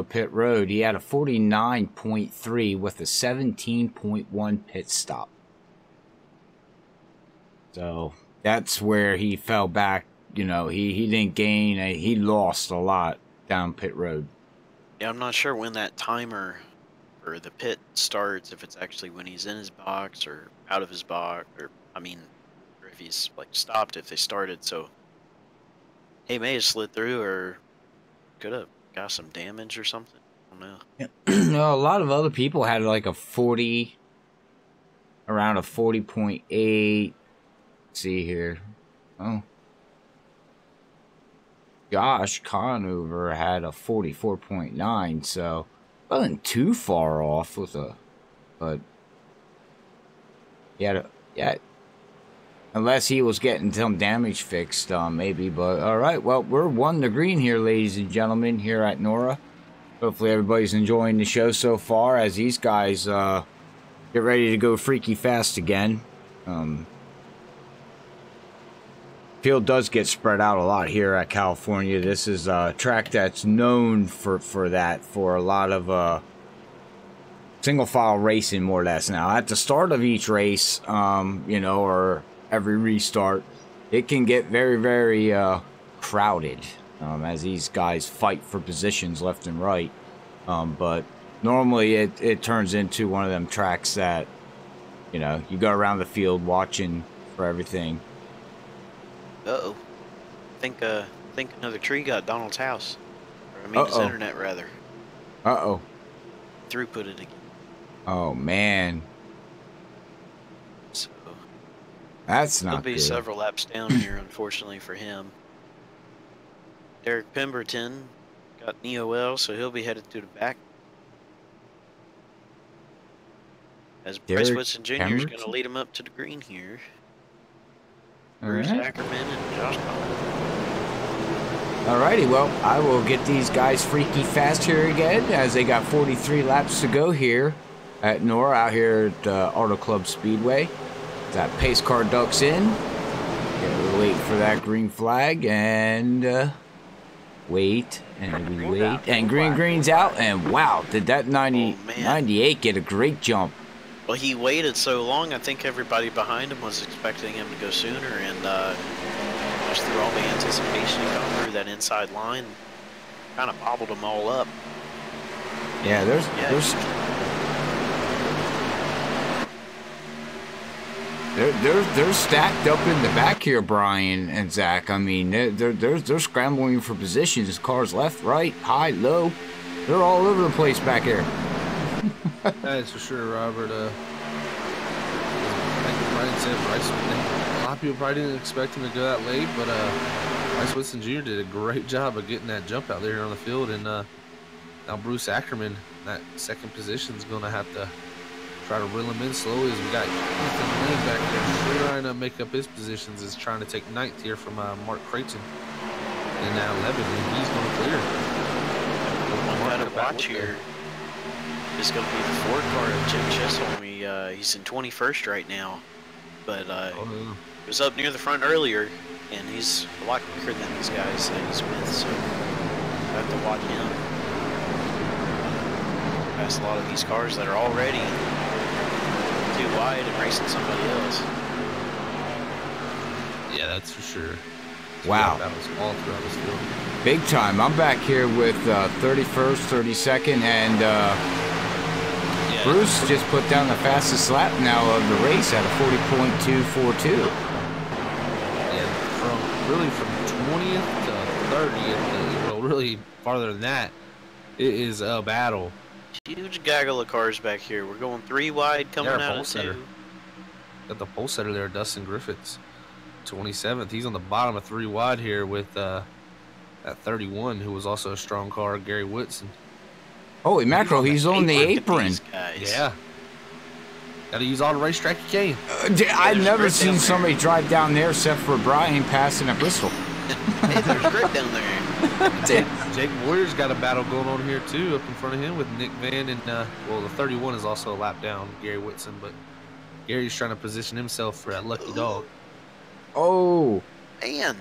pit road. He had a 49.3 with a 17.1 pit stop. So that's where he fell back. He didn't gain, he lost a lot down pit road. Yeah, I'm not sure when that timer for the pit starts, if it's actually when he's in his box or out of his box, or if he's like stopped if they started. So he may have slid through or could have got some damage or something. I don't know. Yeah. No, a lot of other people had like a 40, around a 40.8. Let's see here. Oh. Josh Conover had a 44.9, so wasn't too far off with but yeah, unless he was getting some damage fixed, maybe. But all right, well, we're 1 to green here, ladies and gentlemen, here at NORA. Hopefully everybody's enjoying the show so far as these guys get ready to go FreekyFast again. Field does get spread out a lot here at California. This is a track that's known for a lot of single file racing, more or less. Now at the start of each race, or every restart, it can get very, very crowded as these guys fight for positions left and right. But normally it turns into one of them tracks that you go around the field watching for everything. Uh-oh. I think another tree got Donald's house. Or his internet, rather. Uh-oh. Throughputed again. Oh, man. So that's not good. He'll be several laps down here, unfortunately for him. Derek Pemberton got NEOL, so he'll be headed to the back. As Bryce Whitson Jr. is going to lead him up to the green here. Bruce Ackerman and Josh Collins. Alrighty, well, I will get these guys FreekyFast here again as they got 43 laps to go here at NORA out here at Auto Club Speedway. That pace car ducks in. We'll wait for that green flag and wait and we wait. And green's out, and wow, did that 98 get a great jump. Well, he waited so long, I think everybody behind him was expecting him to go sooner, and just through all the anticipation to come through that inside line, kind of bobbled them all up. Yeah, they're stacked up in the back here, Brian and Zach. I mean, they're scrambling for positions. Cars left, right, high, low. They're all over the place back here. That's for sure, Robert. Like Brian said, a lot of people probably didn't expect him to go that late, but Bryce Whitson Jr. did a great job of getting that jump out there on the field, and now Bruce Ackerman, that second position, is going to have to try to reel him in slowly as we got Ethan Lane back there trying to make up his positions, is trying to take 9th here from Mark Creighton, and now 11th, and he's going to clear. One got to watch here. It's going to be the Ford car of Jim Chisholm. He's in 21st right now, but he was up near the front earlier, and he's a lot quicker than these guys that he's with, so I have to watch him. Past a lot of these cars that are already too wide and racing somebody else. Yeah, that's for sure. Wow. That was all throughout this field. Big time. I'm back here with 31st, 32nd, and Bruce just put down the fastest lap now of the race at a 40.242. Yeah, from 20th to 30th, well, really farther than that, it is a battle. Huge gaggle of cars back here. We're going 3 wide coming out of 2. Got the pole setter there, Dustin Graphix, 27th. He's on the bottom of 3 wide here with at 31, who was also a strong car, Gary Whitson. Holy mackerel, he's on the apron. Yeah. Got to use all the racetrack you can. I've never seen somebody drive down there except for Brian passing at Bristol. Hey, there's grit down there. Jake Boyer's got a battle going on here too, up in front of him with Nick Van and well, the 31 is also a lap down, Gary Whitson, but Gary's trying to position himself for that lucky dog. Oh, man!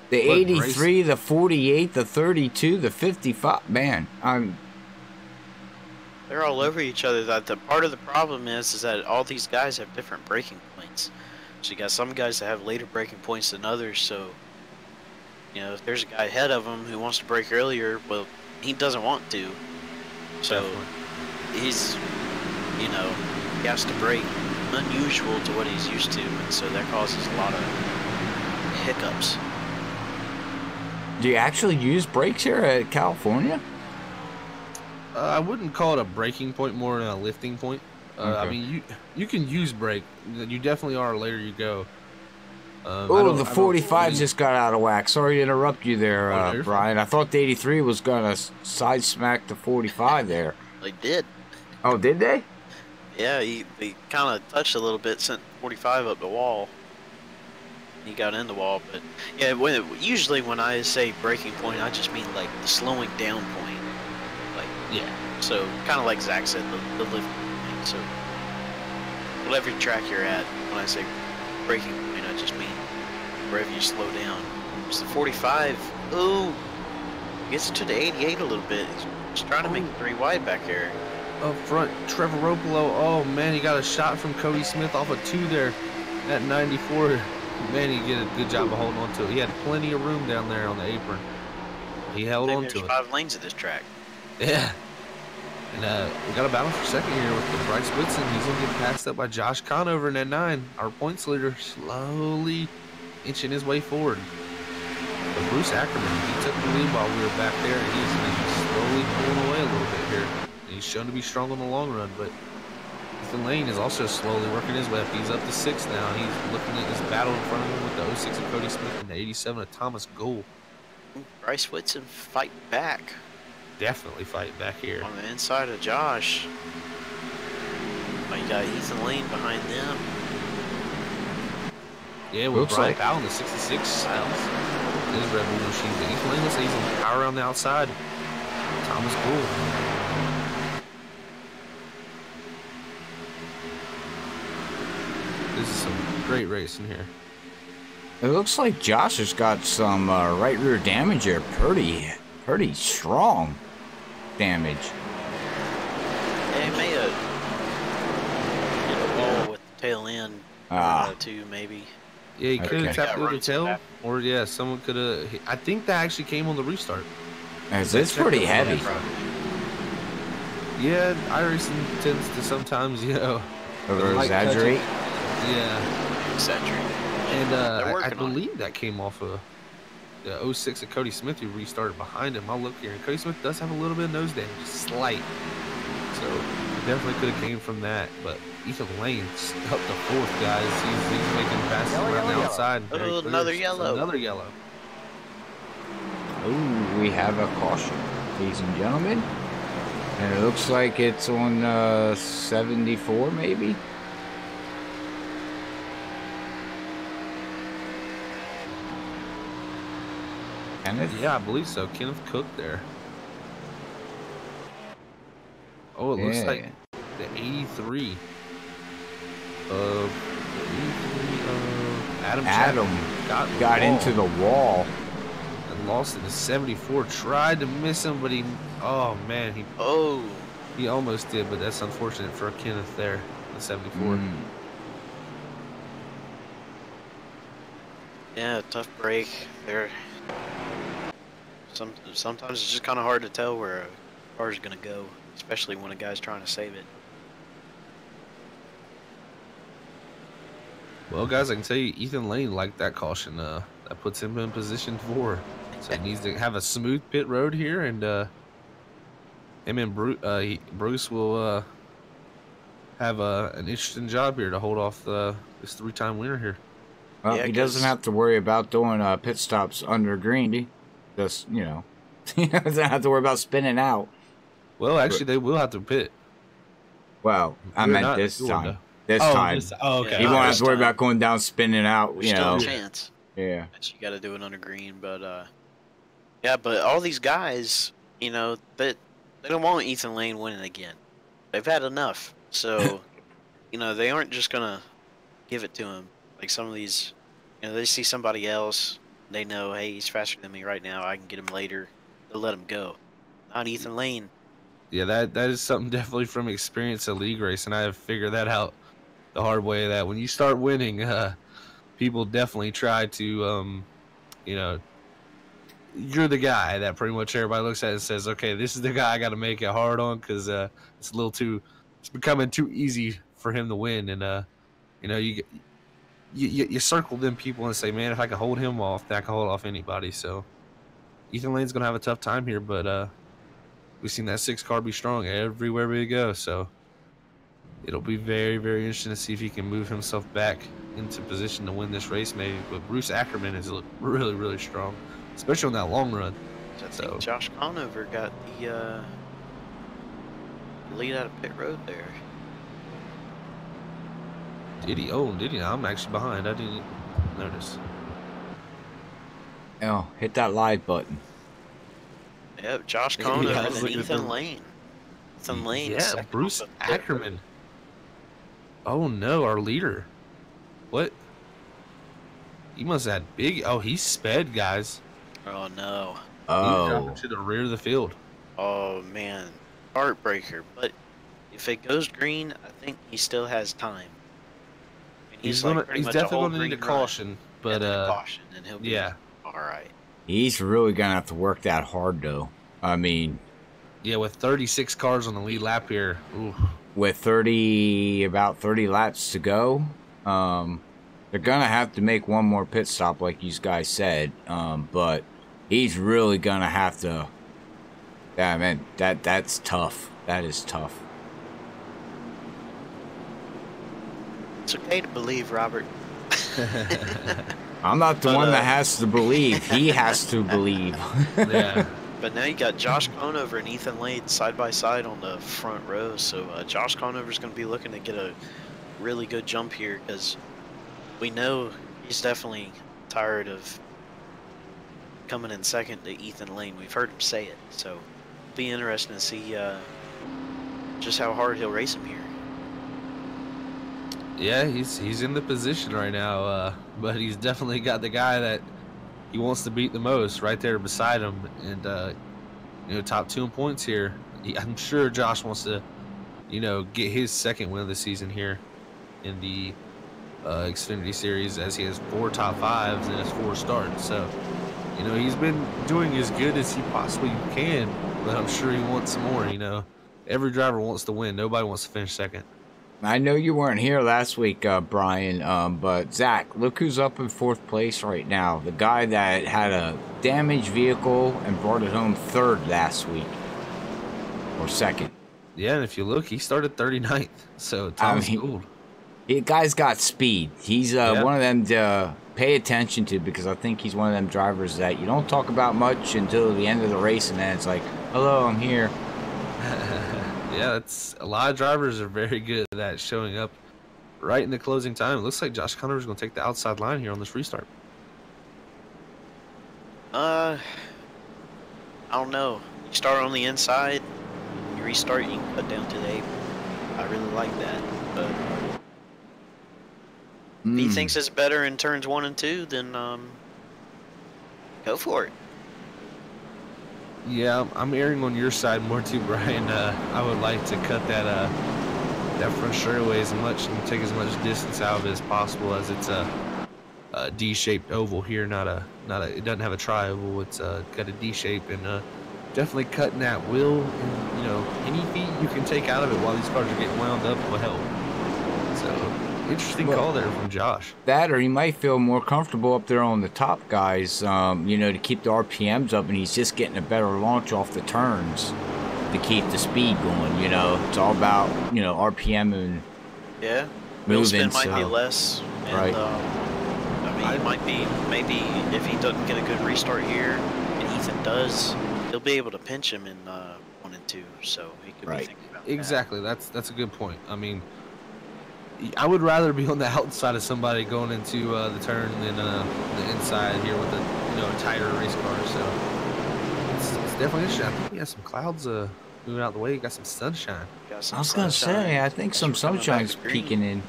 The 83, the 48, the 32, the 55. Man, they're all over each other. That the part of the problem is that all these guys have different braking points. So you got some guys that have later braking points than others. So, you know, if there's a guy ahead of him who wants to brake earlier, well, he doesn't want to. So he's, you know, he has to brake unusual to what he's used to, and so that causes a lot of hiccups. Do you actually use brakes here at California? I wouldn't call it a braking point, more than a lifting point. Okay. I mean, you can use brake. You definitely are later you go. Oh, the 45 just got out of whack. Sorry to interrupt you there, Brian. I thought the 83 was going to side smack the 45 there. They did. Oh, did they? Yeah, they kind of touched a little bit, sent 45 up the wall. He got in the wall, but yeah, usually when I say braking point, I just mean like the slowing down point. Like, yeah. So kind of like Zach said, the lift point. So whatever track you're at, when I say braking point, I just mean wherever you slow down. It's the 45. Ooh, gets to the 88 a little bit. He's trying to make it 3 wide back here. Up front, Trevor Ropolo. Oh man, he got a shot from Cody Smith off of 2 there at 94. Man, he did a good job of holding on to it. He had plenty of room down there on the apron. He held on to it. There's 5 lanes at this track. Yeah. And we got a battle for second here with the Bryce Whitson. He's going to get passed up by Josh Conover in that 9. Our points leader slowly inching his way forward. But Bruce Ackerman, he took the lead while we were back there, and he's slowly pulling away a little bit here. And he's shown to be strong on the long run, but Ethan Lane is also slowly working his way up. He's up to 6 now. He's looking at this battle in front of him with the 06 of Cody Smith and the 87 of Thomas Gould. Bryce Whitson fight back. Definitely fight back here. On the inside of Josh. Oh, you got Ethan Lane behind them. Yeah, with Brian Powell in the 66 styles. His Red Bull machine. But Ethan Lane looks like he's on power on the outside. Thomas Gould. This is some great racing here. It looks like Josh has got some right rear damage here. Pretty strong damage. Yeah, he may have hit a wall with the tail end. Too, maybe. Yeah, he could have tapped with the tail. Or, yeah, someone could have. I think that actually came on the restart. It's pretty heavy. Yeah, iRacing tends to sometimes, you know, over-exaggerate. Yeah. Exaggerate. And I believe that came off of the 06 of Cody Smith, who restarted behind him. I'll look here. And Cody Smith does have a little bit of nose damage, slight. So it definitely could have came from that. But Ethan Lane's up to 4th, guys. He's making passes around the outside. Oh, another yellow. Another yellow. Oh, we have a caution, ladies and gentlemen. And it looks like it's on 74, maybe. Kenneth? Yeah, I believe so. Kenneth Cook there. Oh, it looks like the 83 of Adam got into the wall and lost it to 74. Tried to miss him, but oh man, he almost did, but that's unfortunate for Kenneth there, the 74. Yeah, tough break there. Sometimes it's just kind of hard to tell where a car is going to go, especially when a guy's trying to save it. Well, guys, I can tell you, Ethan Lane liked that caution. That puts him in position 4. So he needs to have a smooth pit road here, and him and Bruce will have an interesting job here to hold off this 3-time winner here. Well, yeah, he doesn't have to worry about doing pit stops under green. Just, you know, he doesn't have to worry about spinning out. Well, actually, they will have to pit. Well, I meant this time. This time. Okay. He won't have to worry about going down, spinning out. There's you still know. a chance. Yeah. But you got to do it under green. But yeah, but all these guys, you know, they don't want Ethan Lane winning again. They've had enough. So, you know, they aren't just gonna give it to him. Like some of these, you know, they see somebody else, they know, hey, he's faster than me right now, I can get him later. They'll let him go. Not Ethan Lane. Yeah, that is something definitely from experience of league race, and I have figured that out the hard way. That when you start winning, people definitely try to, you know, you're the guy that pretty much everybody looks at and says, okay, this is the guy I got to make it hard on because it's a little too, it's becoming too easy for him to win, and you know, you circle them people and say, man, if I can hold him off, then I can hold off anybody. So Ethan Lane's gonna have a tough time here, but we've seen that 6 car be strong everywhere we go. So it'll be very, very interesting to see if he can move himself back into position to win this race, maybe. But Bruce Ackerman is really, really strong, especially on that long run. I think Josh Conover got the lead out of pit road there. Did he? Oh, did he? I'm actually behind. I didn't notice. Oh, hit that live button. Yep, Josh Conover and Ethan Lane. Ethan Lane. Yeah, Bruce Ackerman. Oh no, our leader. What? He must have had big. Oh, he sped, guys. Oh no. Oh. He dropped to the rear of the field. Oh man, heartbreaker. But if it goes green, I think he still has time. He's definitely going to need a caution, but caution, and he'll be all right. He's really going to have to work that hard, though. I mean, yeah, with 36 cars on the lead lap here, ooh. With about 30 laps to go, they're going to have to make one more pit stop, like you guys said. But he's really going to have to. Yeah, man, that's tough. That is tough. It's okay to believe, Robert. I'm not the one that has to believe. He has to believe. Yeah. But now you got Josh Conover and Ethan Lane side by side on the front row. So Josh Conover's going to be looking to get a really good jump here because we know he's definitely tired of coming in second to Ethan Lane. We've heard him say it. So it'll be interesting to see just how hard he'll race him here. Yeah, he's in the position right now, but he's definitely got the guy that he wants to beat the most right there beside him, and you know, top 2 in points here. I'm sure Josh wants to, you know, get his second win of the season here in the Xfinity Series, as he has 4 top 5s and has 4 starts. So, you know, he's been doing as good as he possibly can, but I'm sure he wants some more. You know, every driver wants to win. Nobody wants to finish second. I know you weren't here last week, Brian, but Zach, look who's up in 4th place right now. The guy that had a damaged vehicle and brought it home 3rd last week. Or 2nd. Yeah, and if you look, he started 39th. So Tom's Gould. The guy's got speed. He's one of them to pay attention to, because I think he's one of them drivers that you don't talk about much until the end of the race, and then it's like, hello, I'm here. Yeah, that's a lot of drivers are very good at that, showing up right in the closing time. It looks like Josh Conover's going to take the outside line here on this restart. I don't know. You start on the inside, you restart, you can cut down to the apron. I really like that. But if he thinks it's better in turns 1 and 2, then go for it. Yeah, I'm erring on your side more too, Brian. I would like to cut that front straightaway as much and take as much distance out of it as possible, as it's D-shaped oval here, not a. It doesn't have a tri-oval. It's got a D shape, and definitely cutting that wheel. And, you know, any feet you can take out of it while these cars are getting wound up will help. So interesting call there from Josh. That, or he might feel more comfortable up there on the top, guys. You know, to keep the RPMs up, and he's just getting a better launch off the turns to keep the speed going. You know, it's all about, you know, RPM and wheel spin might be less. And, right. I mean, it might be, maybe if he doesn't get a good restart here, and Ethan does, he'll be able to pinch him in 1 and 2. So he could be thinking about that. Exactly. That's a good point. I mean, I would rather be on the outside of somebody going into the turn than the inside here with a tighter race car. So it's definitely interesting. I think we have some clouds moving out the way. You got some sunshine. I was gonna say, I think some sunshine's peeking in.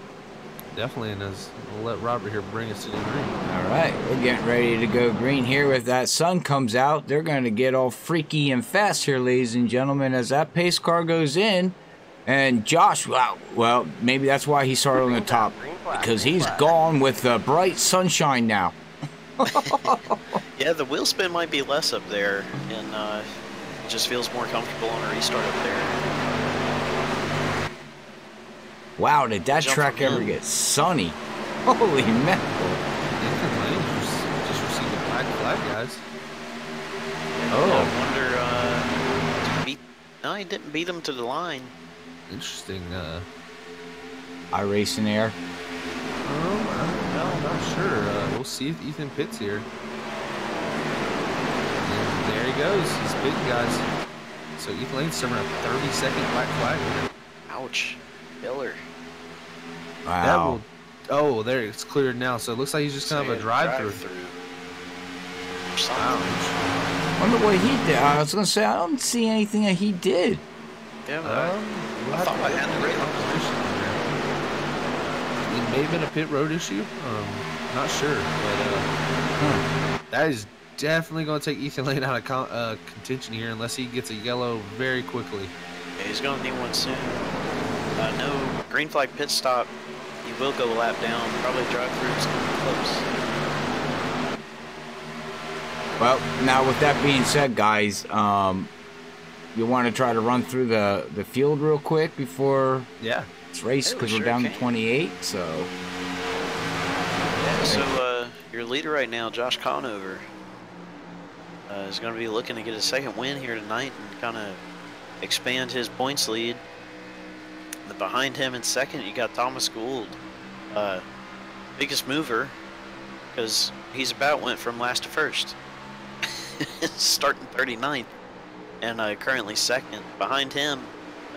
Definitely, and we'll let Robert here bring us to the green. All right, we're getting ready to go green here. If that sun comes out, they're going to get all freaky and fast here, ladies and gentlemen, as that pace car goes in. And Josh, well, maybe that's why he started on the top, because he's gone with the bright sunshine now. Yeah, the wheel spin might be less up there, and it just feels more comfortable on a restart up there. Wow, did that track ever get sunny? Holy mackerel. Just received a black flag, guys. I wonder, no, he didn't beat him to the line. Interesting. iRacing air. I'm not sure. We'll see if Ethan pits here. And there he goes. He's pitting, guys. So Ethan Lane's serving a 30-second black flag here. Ouch. Killer. Wow. Oh, there, it's cleared now. So it looks like he's just kind of a drive-through. Wow. Wonder what he did. I was going to say, I don't see anything that he did. Yeah, I thought I had the radar position. It may have been a pit road issue. Not sure. But that is definitely going to take Ethan Lane out of contention here unless he gets a yellow very quickly. Yeah, he's going to need one soon. No green flag pit stop. He will go a lap down. Probably drive through. It's going to be close. Well, now with that being said, guys, you want to try to run through the field real quick before it's race, because we're down to 28. So yeah. So your leader right now, Josh Conover, is going to be looking to get a second win here tonight and kind of expand his points lead. Behind him in second, you got Thomas Gould, biggest mover, because he's went from last to first, starting 39th, and currently second. Behind him,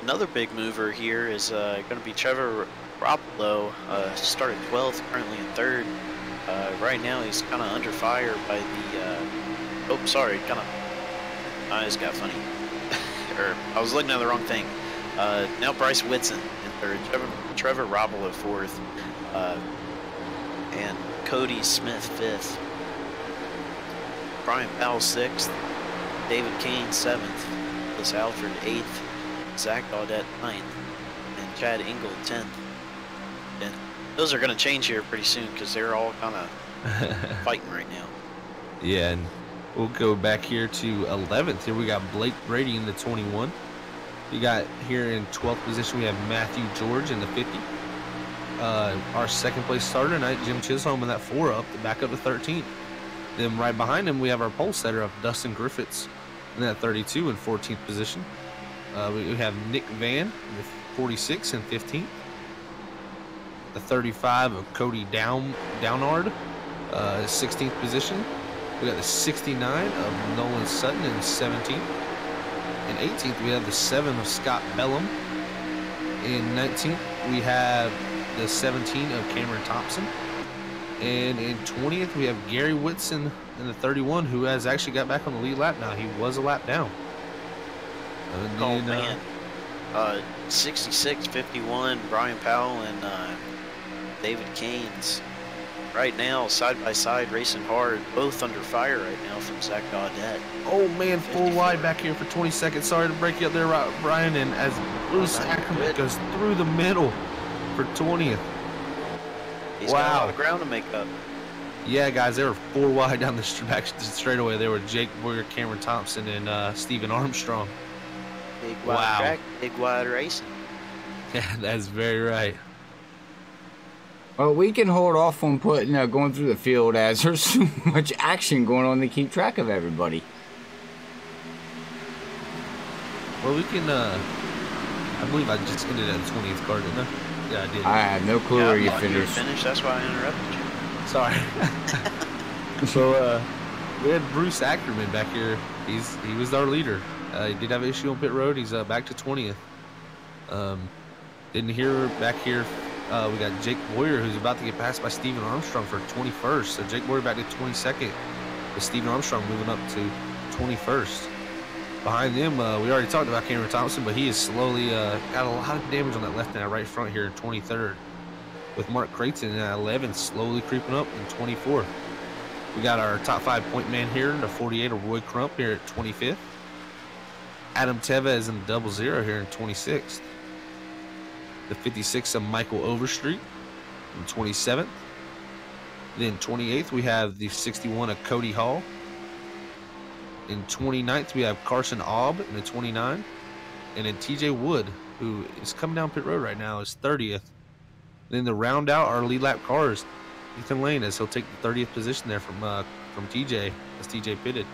another big mover here is going to be Trevor Ropolo, started 12th, currently in third. Right now he's kind of under fire by the, my eyes got funny, or I was looking at the wrong thing. Now Bryce Whitson in third, Trevor Ropolo fourth, and Cody Smith fifth, Brian Powell sixth, David Kane seventh, Liz Alford eighth, Zach Gaudette ninth, and Chad Engel 10th. And those are going to change here pretty soon because they're all kind of fighting right now. Yeah, and we'll go back here to 11th. Here we got Blake Brady in the 21. You got here in 12th position, we have Matthew George in the 50. Our second place starter tonight, Jim Chisholm in that 4-up to back up to 13th. Then right behind him, we have our pole setter of Dustin Griffiths in that 32 and 14th position. We have Nick Van with 46 and 15th. The 35 of Cody Downard, 16th position. We got the 69 of Nolan Sutton in 17th. In 18th, we have the 7 of Scott Bellum. In 19th, we have the 17 of Cameron Thompson. And in 20th, we have Gary Whitson in the 31, who has actually got back on the lead lap now. He was a lap down. And then, 66, 51, Brian Powell and David Keynes. Right now, side by side, racing hard, both under fire right now from Zach Gaudette. Oh man, full wide back here for 20 seconds. Sorry to break you up there, Brian. And as Bruce Ackerman goes through the middle for 20th. He's got a lot of ground to make up. Yeah, guys, they were 4 wide down the back straightaway. They were Jake Boyer, Cameron Thompson, and Steven Armstrong. Big wide track, big wide racing. Yeah, that's very right. Well, we can hold off on putting going through the field as there's so much action going on to keep track of everybody. Well, we can. I believe I just ended at the 20th car, didn't I? Yeah, I did. I have no clue where you finished. That's why I interrupted you. Sorry. So we had Bruce Ackerman back here. He was our leader. He did have an issue on pit road. He's back to 20th. Didn't hear back here. We got Jake Boyer, who's about to get passed by Steven Armstrong for 21st. So Jake Boyer back to 22nd, with Steven Armstrong moving up to 21st. Behind them, we already talked about Cameron Thompson, but he is slowly got a lot of damage on that left and right front here in 23rd. With Mark Creighton at 11, slowly creeping up in 24th. We got our top 5 point man here in the 48 of Roy Crump here at 25th. Adam Tevez in the 00 here in 26th. The 56 of Michael Overstreet in 27th. Then 28th, we have the 61 of Cody Hall. In 29th, we have Carson Aub in the 29. And then TJ Wood, who is coming down pit road right now, is 30th. Then to round out our lead lap cars, Ethan Lane, as he'll take the 30th position there from TJ, as TJ pitted.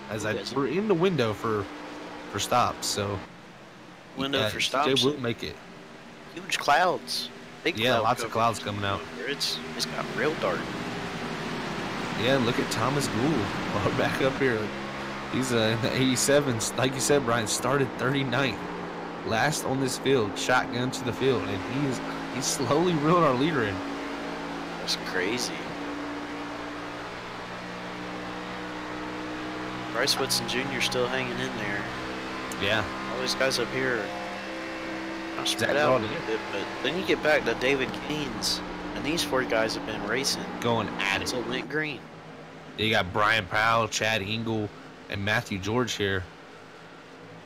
As we're in the window for stops, so window for stops. TJ will make it. Huge clouds. Big lots of clouds coming out. It's got real dark. Yeah, look at Thomas Gould back up here. He's in the 87s. Like you said, Brian, started 39th. Last on this field, shotgun to the field, and he's slowly reeling our leader in. That's crazy. Bryce Woodson Jr. still hanging in there. Yeah. All these guys up here are spread out a little bit, but then you get back to David Keynes, and these 4 guys have been racing. Going at it. Until it went green. You got Brian Powell, Chad Engel, and Matthew George here.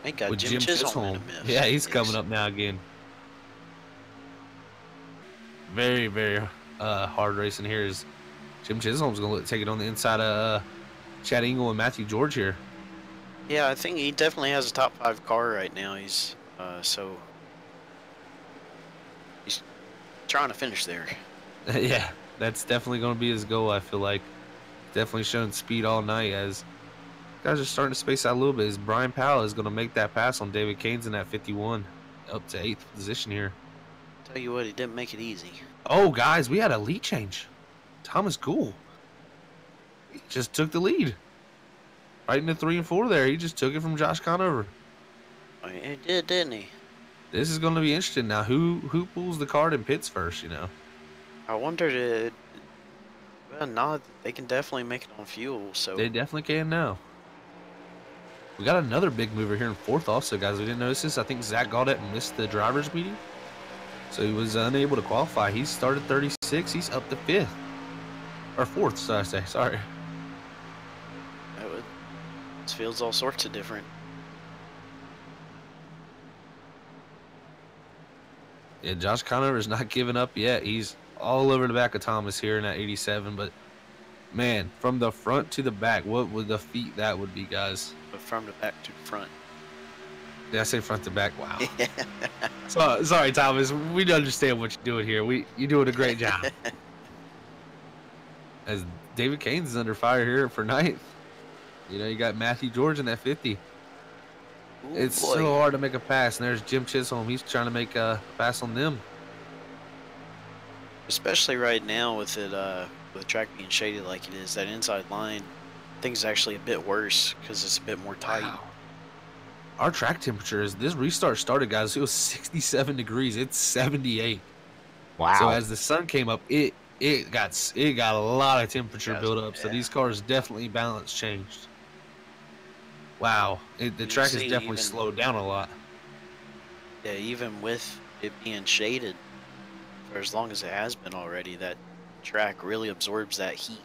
They got Jim Chisholm in the mix. Yeah, he's coming up now again. Very, very hard racing here. Is Jim Chisholm's going to take it on the inside of Chad Engel and Matthew George here. Yeah, I think he definitely has a top 5 car right now. He's he's trying to finish there. Yeah, that's definitely going to be his goal, I feel like. Definitely showing speed all night as guys are starting to space out a little bit. As Brian Powell is going to make that pass on David Keynes in that 51 up to 8th position here. Tell you what, he didn't make it easy. Oh, guys, we had a lead change. Thomas Gould. He just took the lead. Right in the 3 and 4 there. He just took it from Josh Conover. Oh, he did, didn't he? This is going to be interesting now. Who pulls the card and pits first, you know? I wondered, well, no, they can definitely make it on fuel, so. They definitely can now. We got another big mover here in 4th also, guys. We didn't notice this. I think Zach Gaudette missed the driver's meeting, so he was unable to qualify. He started 36. He's up to 5th. Or 4th, so I say. Sorry. This field's all sorts of different. Yeah, Josh Conover's not giving up yet. He's all over the back of Thomas here in that 87, but man, from the front to the back, what would the feat that would be, guys? But from the back to the front. Did I say front to back? Wow. So, sorry, Thomas. We understand what you're doing here. You're doing a great job. As David Keynes is under fire here for 9th. You know, you got Matthew George in that 50. Ooh, it's so hard to make a pass, and there's Jim Chisholm. He's trying to make a pass on them. Especially right now with it, with the track being shaded like it is, that inside line, I think is actually a bit worse because it's a bit more tight. Wow. Our track temperature is, this restart started, guys, it was 67 degrees. It's 78. Wow. So as the sun came up, it got a lot of temperature build up. Yeah. So these cars definitely balance changed. Wow, the track has definitely slowed down a lot. Yeah, even with it being shaded for as long as it has been already, that track really absorbs that heat.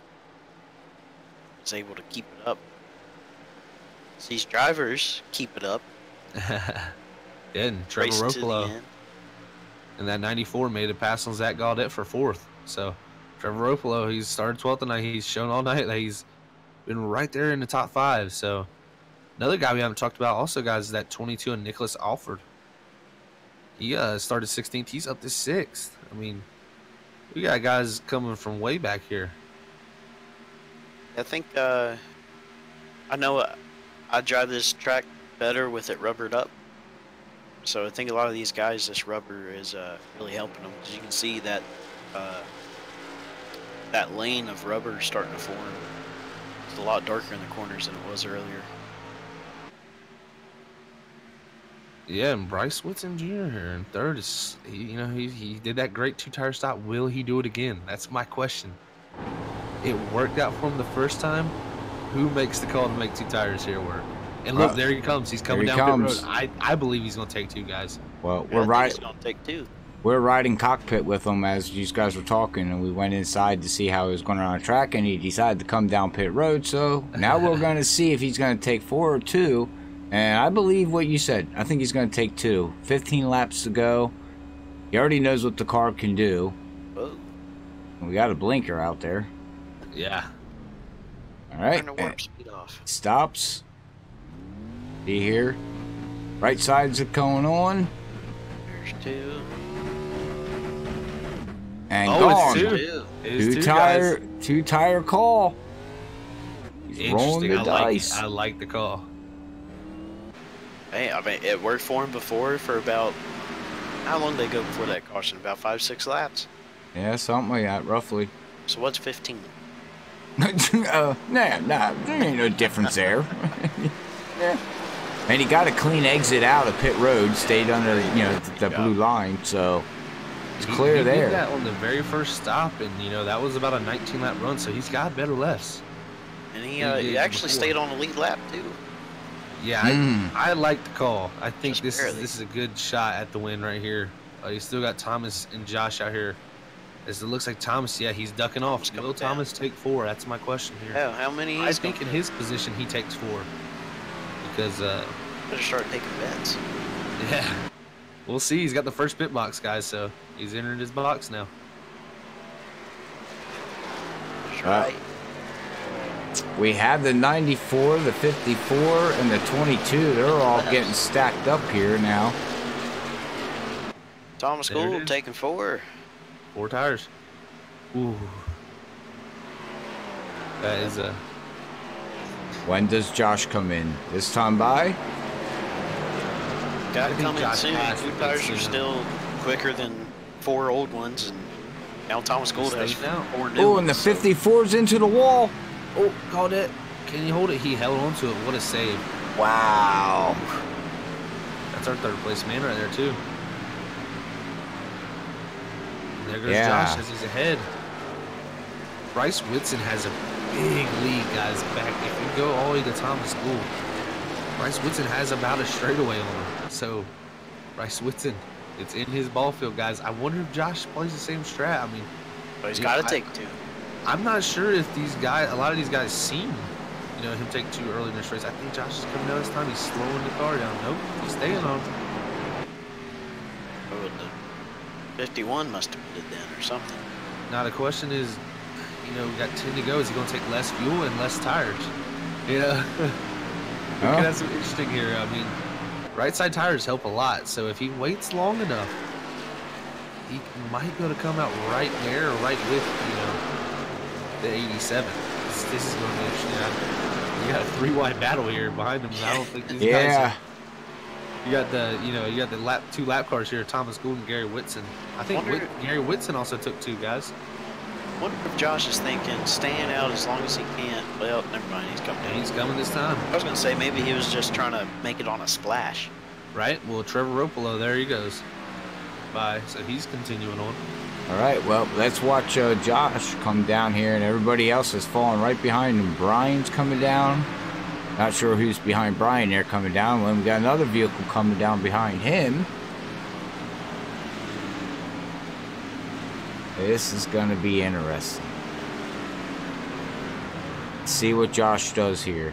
It's able to keep it up. These drivers keep it up. Yeah, and Trevor Ropolo and that 94 made a pass on Zach Gaudette for 4th. So Trevor Ropolo, he's started 12th tonight. He's shown all night that he's been right there in the top 5. So another guy we haven't talked about also, guys, is that 22 and Nicholas Alford. He started 16th. He's up to 6th. I mean, we got guys coming from way back here. I think I know I drive this track better with it rubbered up. So I think a lot of these guys, this rubber is really helping them, because you can see that that lane of rubber starting to form. It's a lot darker in the corners than it was earlier. Yeah, and Bryce Whitson Jr. here in 3rd is, he did that great 2-tire stop. Will he do it again? That's my question. It worked out for him the first time. Who makes the call to make 2 tires here work? And look, there he comes. He's coming down pit road. I believe he's going to take 2, guys. Well, he's going to take 2. We're riding cockpit with him as you guys were talking, and we went inside to see how he was going around the track, and he decided to come down pit road. So now we're going to see if he's going to take 4 or 2. And I believe what you said. I think he's going to take 2. 15 laps to go. He already knows what the car can do. Oh. We got a blinker out there. Yeah. All right. Turn the warp speed off. Stops. Be here. Right side's going on. There's 2. And gone. It's 2. 2-tire call. He's rolling the dice. I like the call. Hey, I mean, it worked for him before for about, how long did they go before that caution? About 5-6 laps? Yeah, something like that, roughly. So what's 15? Nah, there ain't no difference there. Yeah. And he got a clean exit out of pit road, stayed under, the blue line, so it's clear he there. Did that on the very first stop, and that was about a 19-lap run, so he's got better lefts. And he actually stayed on the lead lap too. Yeah, I like the call. I think this is a good shot at the win right here. You still got Thomas and Josh out here. As it looks like Thomas, he's ducking off. Will Thomas take 4? That's my question here. Yeah, how many? I think in his position he takes 4. Because better start taking bets. Yeah, we'll see. He's got the first pit box, guys, so he's entered his box now. That's right. We have the 94, the 54, and the 22. They're all getting stacked up here now. Thomas Gould taking 4. 4 tires. Ooh. That is a... When does Josh come in? This time by? Got to come in soon. 2 tires are still quicker than 4 old ones, and now Thomas Gould has 4 new ones. And the 54's into the wall. Oh, called it. Can you hold it? He held on to it. What a save. Wow. That's our 3rd place man right there, too. And there goes Josh as he's ahead. Bryce Whitson has a big lead, guys, back. If you go all the way to Thomas Gould, Bryce Whitson has about a straightaway on him. So, Bryce Whitson, it's in his ball field, guys. I wonder if Josh plays the same strat. I mean, he's got to take 2. I'm not sure if these guys, a lot of these guys seen, him take 2 early in this race. I think Josh is coming down this time. He's slowing the car down. Nope, he's staying on. Oh, the 51 must have put it then or something. Now the question is, we got 10 to go. Is he going to take less fuel and less tires? Yeah. That's some interesting here. I mean, right side tires help a lot. So if he waits long enough, he might be able to come out right there or right with, the 87. This is going to be interesting. You got a 3-wide battle here behind him. I don't think these guys. You got the, you got the 2 lap cars here. Thomas Gould and Gary Whitson. I think Gary Whitson also took 2, guys. Wonder if Josh is thinking staying out as long as he can. Well, never mind. He's coming down. He's coming this time. I was going to say maybe he was just trying to make it on a splash. Right. Well, Trevor Ropolo, there he goes. Bye. So he's continuing on. All right, well, let's watch Josh come down here, and everybody else is falling right behind him. Brian's coming down. Not sure who's behind Brian there coming down. When we got another vehicle coming down behind him. This is going to be interesting. Let's see what Josh does here.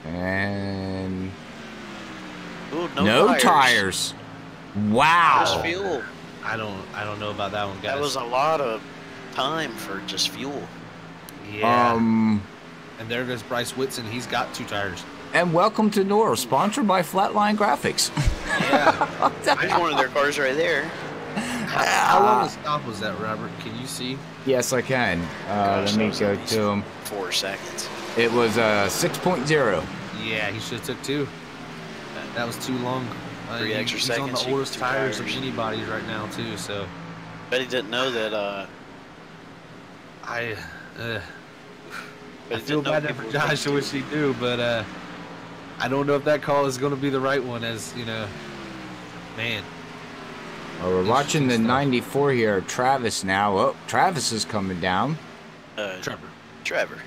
And... Ooh, no tires. Wow. Fuel. I don't know about that one, guys. That was a lot of time for just fuel. Yeah. And there goes Bryce Whitson. He's got 2 tires. And welcome to NORA, sponsored by Flatline Graphix. Yeah. There's one of their cars right there. How long a stop was that, Robert? Can you see? Yes, I can. Let me go to him. 4 seconds. It was 6.0. Yeah, he should have took 2. That was too long. 3 extra seconds. He's on the oldest tires of anybody right now, too, so. Bet he didn't know that, I feel bad for Josh. I wish he knew, but I don't know if that call is going to be the right one, as, you know, man. Well, we're watching the 94 here. Travis now. Oh, Travis is coming down. Trevor.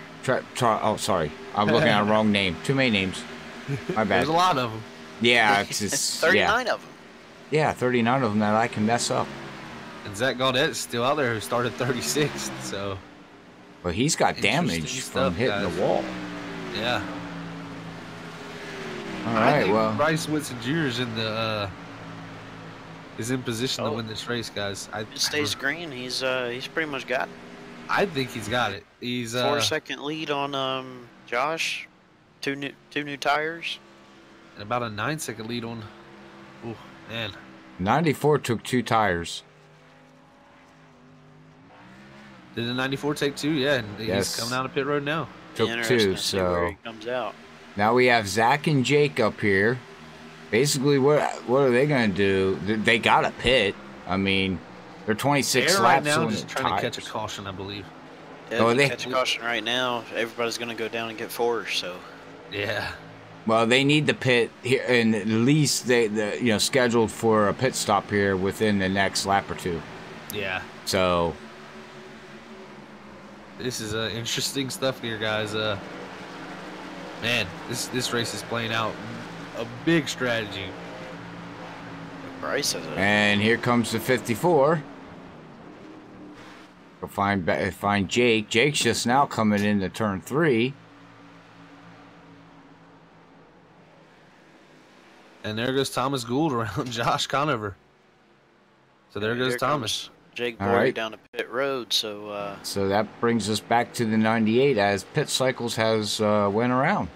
Oh, sorry. I'm looking at the wrong name. Too many names. My bad. There's a lot of them. Yeah, it's 39 of them. Yeah, 39 of them that I can mess up. And Zach Gaudet's still out there, who started 36th, so. But he's got damage from hitting the wall. Yeah. All right, well. Bryce Whitson Jr. is in position to win this race, guys. If it stays green, he's pretty much got it. I think he's got it. He's 4-second lead on Josh. Two new tires. And about a 9-second lead on. Oh man. 94 took 2 tires. Did the 94 take 2? Yeah, and he's coming out of pit road now. Took 2, so where he comes out. Now we have Zach and Jake up here. Basically, what are they going to do? They got a pit. I mean, they're 26 laps right now, on just trying tires. to catch a caution, I believe. Yeah, they catch a caution right now. Everybody's going to go down and get 4, so. Yeah. Well, they need the pit here, and at least they scheduled for a pit stop here within the next lap or 2. Yeah. So. This is interesting stuff here, guys. Man, this race is playing out a big strategy. Bryce has and here comes the 54. Go find Jake. Jake's just now coming into turn 3. And there goes Thomas Gould around Josh Conover. So there goes Thomas. Jake Boyer down to pit road, so. So that brings us back to the 98 as pit cycles has went around.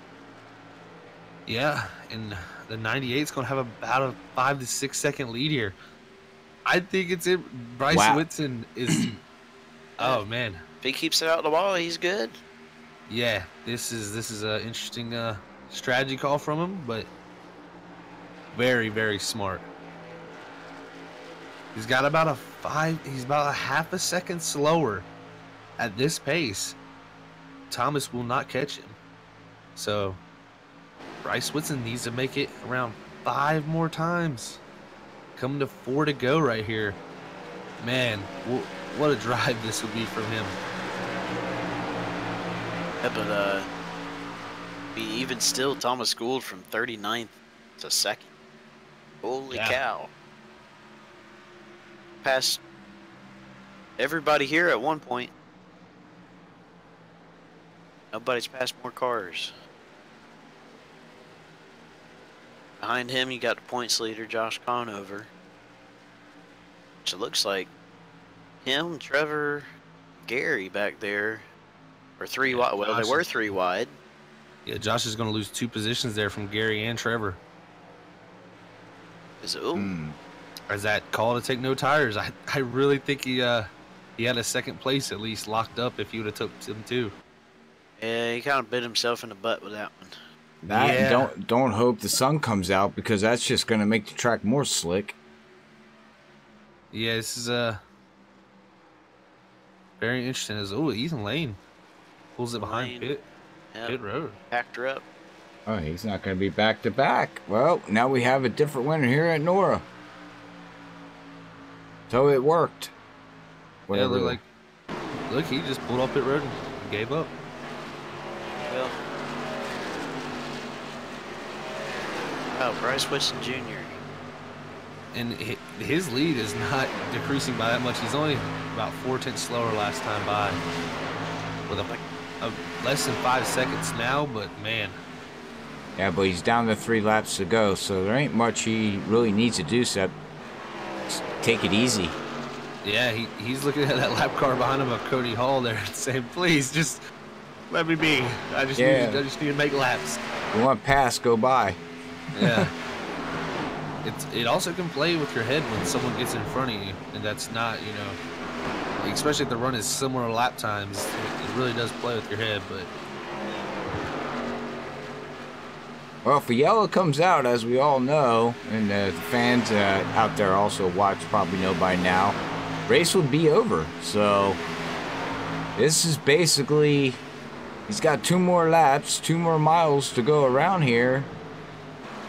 Yeah, and the 98's going to have about a 5 to 6 second lead here. I think it's it. Bryce Whitson is. Oh man, if he keeps it out of the wall, he's good. Yeah, this is an interesting strategy call from him, but very, very smart. He's got about he's about a half a second slower at this pace. Thomas will not catch him. So Bryce Whitson needs to make it around 5 more times. Coming to 4 to go right here. Man, what a drive this would be from him. Yeah, but even still, Thomas Gould from 39th to 2nd. Holy cow. Passed everybody here at one point. Nobody's passed more cars. Behind him, you got the points leader, Josh Conover. Which it looks like him, Trevor, Gary back there are 3 wide. Well, they were 3 wide. Yeah, Josh is going to lose 2 positions there from Gary and Trevor. Is it? Is that call to take no tires? I really think he had a 2nd place at least locked up if he would have took him too. Yeah, he kind of bit himself in the butt with that one. Don't hope the sun comes out, because that's just going to make the track more slick. Yeah, this is very interesting. Ethan Lane pulls it behind pit road. Packed her up. Oh, he's not going to be back to back. Well, now we have a different winner here at NORA. So it worked. Whatever. Yeah, look, he just pulled off pit road and gave up. Well, Bryce Whitson Jr. And his lead is not decreasing by that much. He's only about 4/10 slower last time by, with a less than 5 seconds now. But man. Yeah, but he's down to 3 laps to go, so there ain't much he really needs to do except take it easy. Yeah, he's looking at that lap car behind him of Cody Hall there and saying, please, just let me be. I just need to make laps. You want to pass, go by. Yeah. It also can play with your head when someone gets in front of you, and that's not, you know, especially if the run is similar lap times, it really does play with your head, but... Well, if a yellow comes out, as we all know, and the fans out there also watch probably know by now, race would be over. So this is basically, he's got 2 more laps, 2 more miles to go around here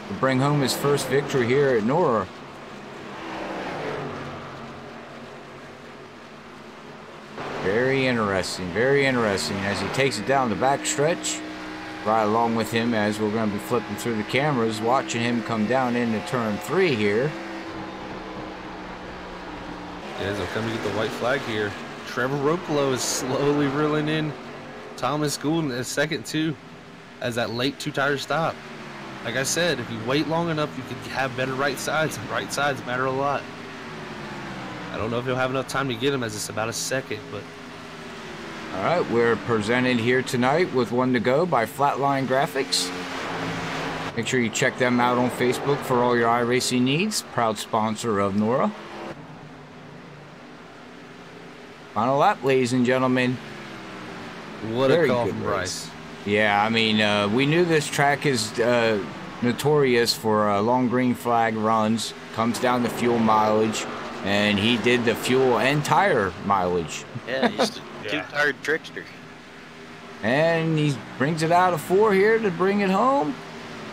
to bring home his first victory here at NORA. Very interesting as he takes it down the back stretch. Right along with him as we're going to be flipping through the cameras, watching him come down into turn 3 here. Yeah, they'll come to get the white flag here. Trevor Ropolo is slowly reeling in Thomas Gould in second too, as that late 2-tire stop. Like I said, if you wait long enough, you can have better right sides, and right sides matter a lot. I don't know if he'll have enough time to get him, as it's about a second, but... All right, we're presented here tonight with 1 to go by Flatline Graphix. Make sure you check them out on Facebook for all your iRacing needs. Proud sponsor of NORA. Final lap, ladies and gentlemen. What a call from Bryce. Yeah, I mean, we knew this track is notorious for long green flag runs. Comes down to fuel mileage, and he did the fuel and tire mileage. Yeah, he's a 2-tired trickster. And he brings it out of 4 here to bring it home.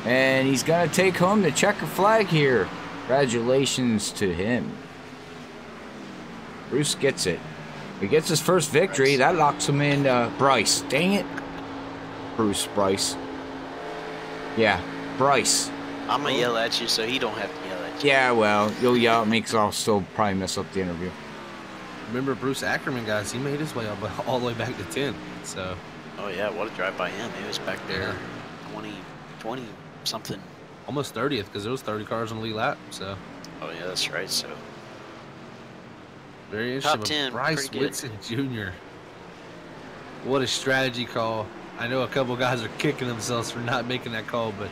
And he's going to take home the checker flag here. Congratulations to him. Bruce gets it. He gets his first victory. That locks him in. Bryce. Dang it. Bryce. Yeah, Bryce. I'm going to yell at you so he don't have to yell at you. Yeah, well, you'll yell at me because I'll still probably mess up the interview. Remember Bruce Ackerman, guys, he made his way up all the way back to 10. So. Oh, yeah, what a drive by him. He was back there 20 something. Almost 30th, because there was 30 cars on the lead lap, so. Oh, yeah, that's right, so. Very interesting. Top 10, Bryce Whitson Jr. What a strategy call. I know a couple guys are kicking themselves for not making that call, but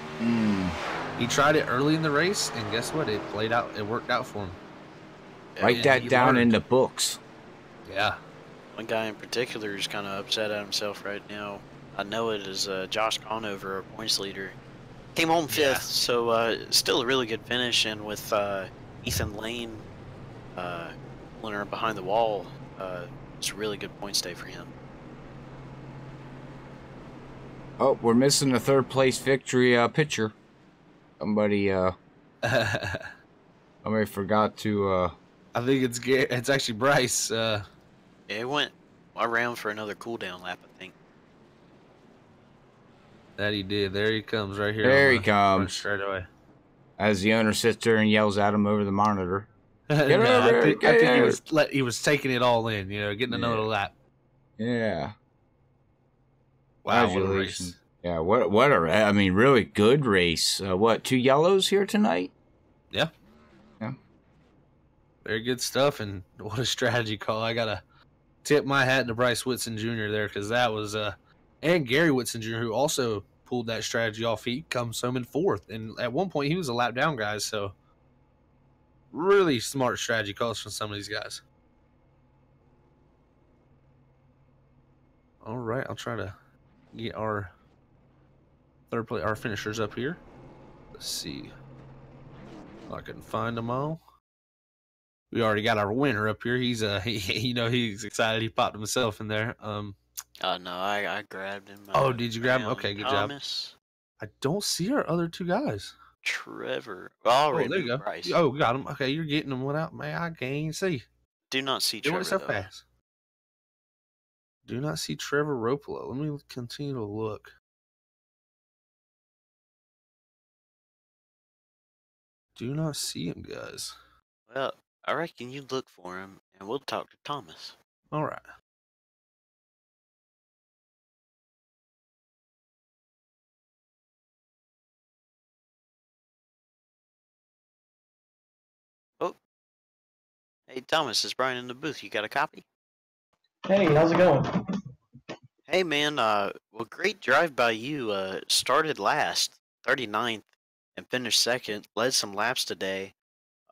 he tried it early in the race, and guess what? It played out. It worked out for him. Write that down in the books. Yeah. One guy in particular is kind of upset at himself right now. I know it is Josh Conover, our points leader. Came home 5th, so still a really good finish, and with Ethan Lane winner behind the wall, it's a really good points day for him. Oh, we're missing the 3rd place victory picture. Somebody forgot to. I think it's actually Bryce. Yeah, it went around for another cooldown lap, I think. That he did. There he comes right here. There he comes. Straight away. As the owner sits there and yells at him over the monitor. I think he was taking it all in, you know, getting another lap. Yeah. Wow, what a race. Yeah, what a I mean, really good race. What, 2 yellows here tonight? Yeah. Yeah. Very good stuff, and what a strategy call. I gotta tip my hat to Bryce Whitson Jr. there, because that was and Gary Whitson Jr., who also pulled that strategy off. He comes home in 4th, and at one point he was a lap down, guys. So really smart strategy calls from some of these guys. All right, I'll try to get our our finishers up here. Let's see if I can find them all. We already got our winner up here. He's he's excited. He popped himself in there. Oh no, I grabbed him. Oh, did you grab him? Okay, good Thomas. Job. I don't see our other 2 guys. Trevor. Oh, there you go. Bryce. Oh, got him. Okay, you're getting them without me. I can't see. Do not see Trevor. So fast. Do not see Trevor Ropolo. Let me continue to look. Do not see him, guys. Well, I reckon you look for him, and we'll talk to Thomas. All right. Oh, Hey, Thomas, it's Brian in the booth. You got a copy? Hey, how's it going? Hey, man, well, great drive by you. Started last, 39th, and finished second. Led some laps today.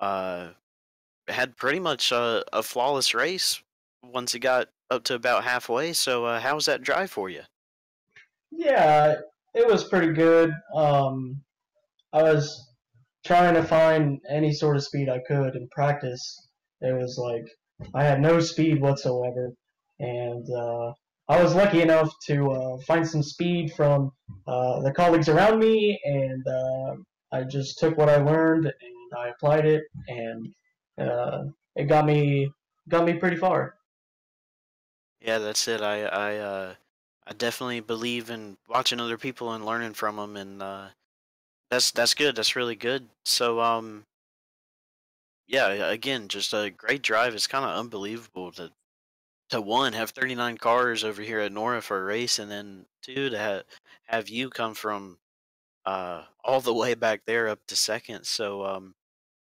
Had pretty much a flawless race once it got up to about halfway. So, how was that drive for you? Yeah, it was pretty good. I was trying to find any sort of speed I could in practice. It was like I had no speed whatsoever, and I was lucky enough to find some speed from the colleagues around me, and I just took what I learned and I applied it, and it got me pretty far. Yeah, that's it. I definitely believe in watching other people and learning from them, and that's good. That's really good. So, yeah, again, just a great drive. It's kind of unbelievable to one have 39 cars over here at NORA for a race, and then two to have you come from all the way back there up to second. So,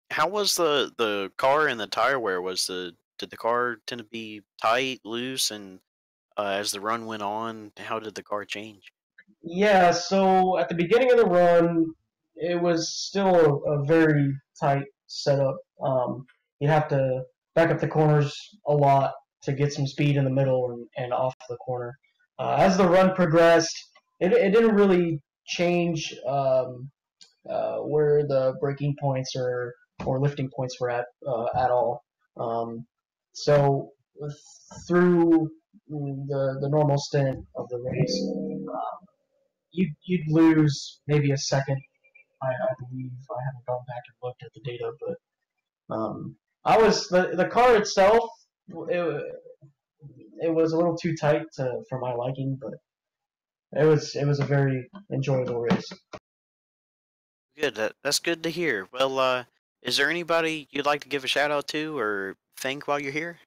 how was the car and the tire wear? Did the car tend to be tight, loose, and as the run went on, how did the car change? Yeah, so at the beginning of the run, it was still a very tight setup. You have to back up the corners a lot to get some speed in the middle and off the corner. As the run progressed, it didn't really change where the braking points or lifting points were at all. So through the normal stint of the race, you'd lose maybe a second. I believe I haven't gone back and looked at the data, but I was the car itself. It was a little too tight for my liking, but it was a very enjoyable race. Good. That's good to hear. Well, is there anybody you'd like to give a shout out to or thank while you're here?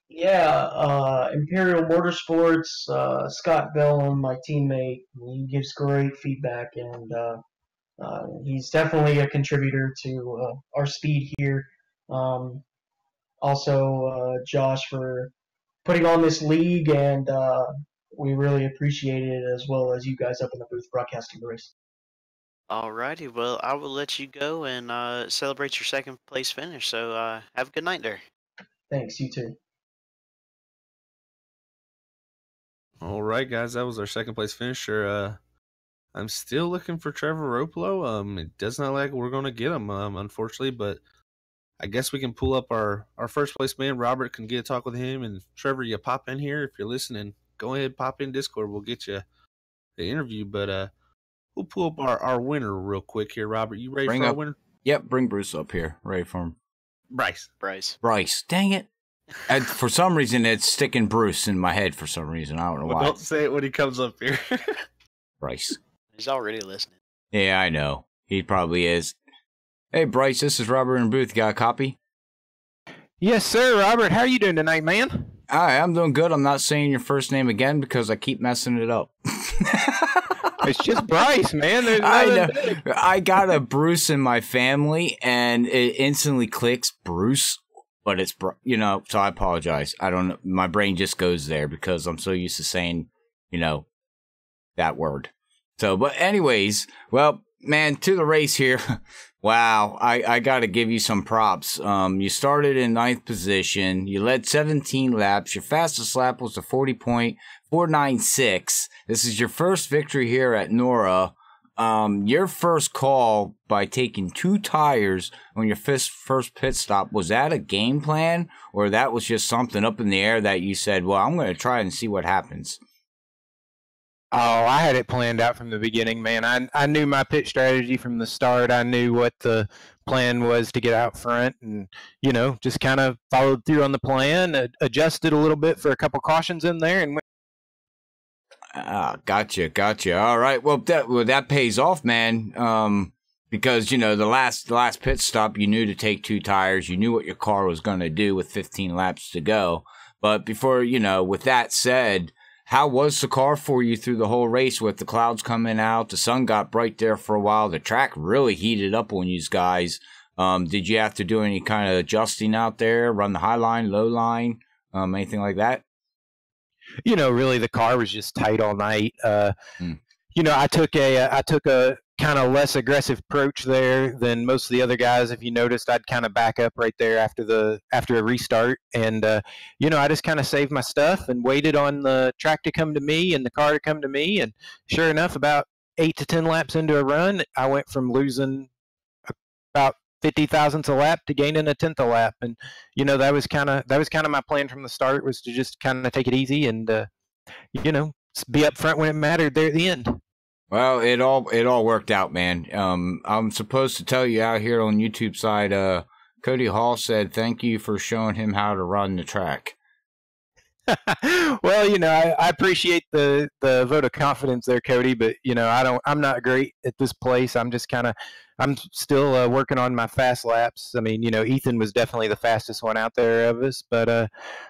Yeah, Imperial Motorsports, Scott Bell, my teammate, he gives great feedback, and he's definitely a contributor to our speed here. Also, Josh for putting on this league, and we really appreciate it, as well as you guys up in the booth broadcasting the race. Alrighty, well, I will let you go and celebrate your second place finish. So have a good night there. Thanks, you too. All right, guys, that was our second place finisher. I'm still looking for Trevor Roplo. It does not look like we're gonna get him, unfortunately, but I guess we can pull up our first place man. Robert can get a talk with him, and Trevor, you pop in here if you're listening. Go ahead, pop in Discord. We'll get you the interview, but we'll pull up our winner real quick here. Robert, you ready for our winner? Yep, bring Bruce up here. Ready for him. Bryce. Dang it. For some reason, it's sticking Bruce in my head for some reason. I don't know why. Don't say it when he comes up here. Bryce. He's already listening. Yeah, I know. He probably is. Hey, Bryce, this is Robert in Booth. Got a copy? Yes, sir, Robert. How are you doing tonight, man? Hi, I'm doing good. I'm not saying your first name again because I keep messing it up. It's just Bryce, man. I know. I got a Bruce in my family, and it instantly clicks Bruce, but it's, so I apologize. I don't know. My brain just goes there because I'm so used to saying, that word. So, but anyways, well, man, to the race here. Wow, I got to give you some props. You started in 9th position. You led 17 laps. Your fastest lap was a 40.496. This is your first victory here at NORA. Your first call by taking 2 tires on your first pit stop, was that a game plan? Or that was just something up in the air that you said, well, I'm going to try and see what happens? Oh, I had it planned out from the beginning, man. I knew my pit strategy from the start. I knew what the plan was to get out front and, just kind of followed through on the plan, adjusted a little bit for a couple cautions in there. And Gotcha. All right. Well, that pays off, man. Because, the last pit stop, you knew to take 2 tires. You knew what your car was going to do with 15 laps to go. But before, with that said, how was the car for you through the whole race with the clouds coming out? The sun got bright there for a while. The track really heated up on you guys. Did you have to do any kind of adjusting out there, run the high line, low line, anything like that? Really the car was just tight all night. I took a kind of less aggressive approach there than most of the other guys. If you noticed, I'd kind of back up right there after a restart, and I just kind of saved my stuff and waited on the track to come to me and the car to come to me. And sure enough, about 8 to 10 laps into a run, I went from losing about 50 thousandths a lap to gaining a tenth a lap, and that was kind of my plan from the start, was to just kind of take it easy and be up front when it mattered there at the end. Well, it all worked out, man. I'm supposed to tell you out here on YouTube side, Cody Hall said thank you for showing him how to run the track. Well, I appreciate the vote of confidence there, Cody, but I'm not great at this place. I'm still working on my fast laps. I mean, Ethan was definitely the fastest one out there of us, but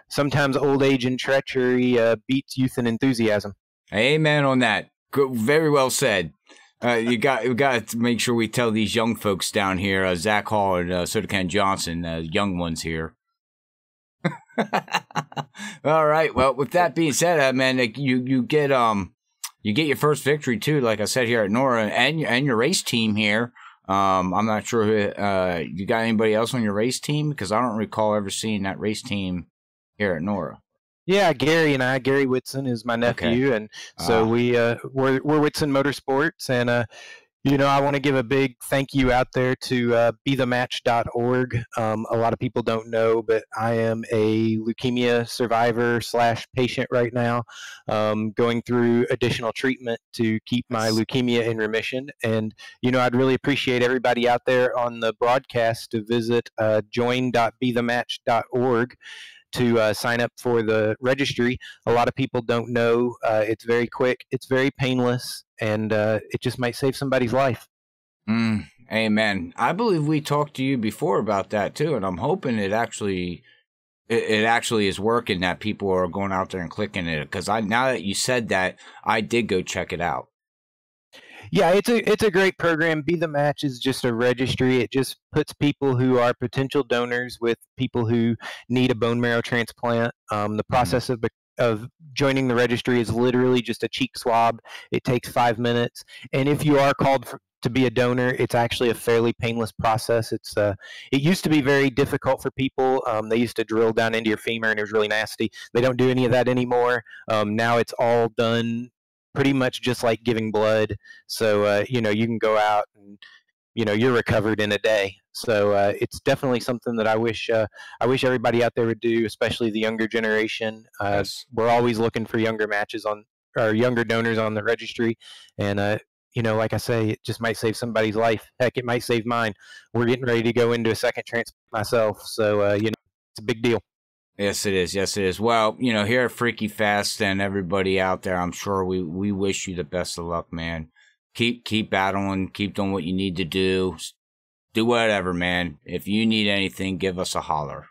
sometimes old age and treachery beats youth and enthusiasm. Amen on that. Good, very well said. We got to make sure we tell these young folks down here, Zach Hall and Sodacan Johnson, young ones here. All right. Well, with that being said, man, you get your first victory too. Like I said here at NORA, and your race team here. I'm not sure who you got anybody else on your race team, because I don't recall ever seeing that race team here at NORA. Yeah, Gary Whitson is my nephew, okay. And so we're Whitson Motorsports, and I want to give a big thank you out there to bethematch.org. A lot of people don't know, but I am a leukemia survivor / patient right now, going through additional treatment to keep my leukemia in remission. And, I'd really appreciate everybody out there on the broadcast to visit join.bethematch.org to sign up for the registry. A lot of people don't know. It's very quick, it's very painless, and it just might save somebody's life. Amen. I believe we talked to you before about that too, and I'm hoping it actually is working, that people are going out there and clicking it, because now that you said that, I did go check it out. Yeah, it's a great program. Be the Match is just a registry. It just puts people who are potential donors with people who need a bone marrow transplant. The process of joining the registry is literally just a cheek swab. It takes 5 minutes, and if you are called to be a donor, it's actually a fairly painless process. It used to be very difficult for people. They used to drill down into your femur, and it was really nasty. They don't do any of that anymore. Now it's all done pretty much just like giving blood. So, you can go out and, you're recovered in a day. So it's definitely something that I wish everybody out there would do, especially the younger generation. Yes. We're always looking for younger younger donors on the registry. And, like I say, it just might save somebody's life. Heck, it might save mine. We're getting ready to go into a second transplant myself. So, it's a big deal. Yes, it is. Yes, it is. Well, here at FreekyFast and everybody out there, I'm sure we wish you the best of luck, man. Keep battling. Keep doing what you need to do. Do whatever, man. If you need anything, give us a holler.